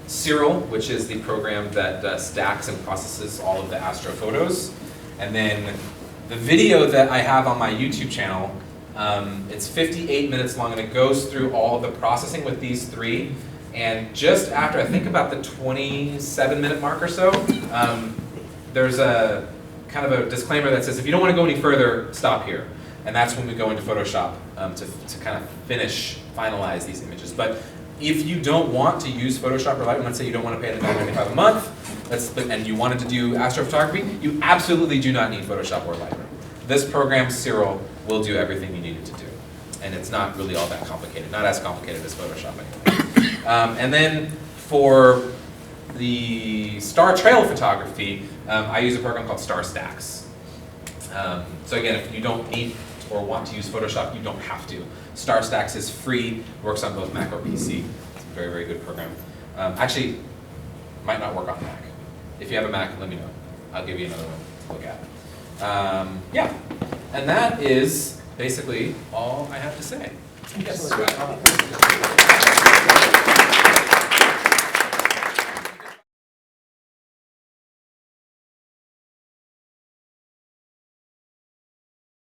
Cirrel, which is the program that stacks and processes all of the astrophotos. And then the video that I have on my YouTube channel, it's 58 minutes long, and it goes through all of the processing with these three. And just after, I think about the 27-minute mark or so, there's a kind of a disclaimer that says, if you don't want to go any further, stop here. And that's when we go into Photoshop to kind of finalize these images. But if you don't want to use Photoshop or Lightroom, let's say you don't want to pay the $9.95 a month, and you wanted to do astrophotography, you absolutely do not need Photoshop or Lightroom. This program, Cirrel, will do everything you need it to do. And it's not really all that complicated, not as complicated as Photoshop anyway. And then for the star trail photography, I use a program called Star Stacks. So again, if you don't need or want to use Photoshop, you don't have to. Star Stacks is free, works on both Mac or PC. It's a very, very good program. Actually, might not work on Mac. If you have a Mac, let me know. I'll give you another one to look at. Yeah, and that is basically all I have to say. Yes.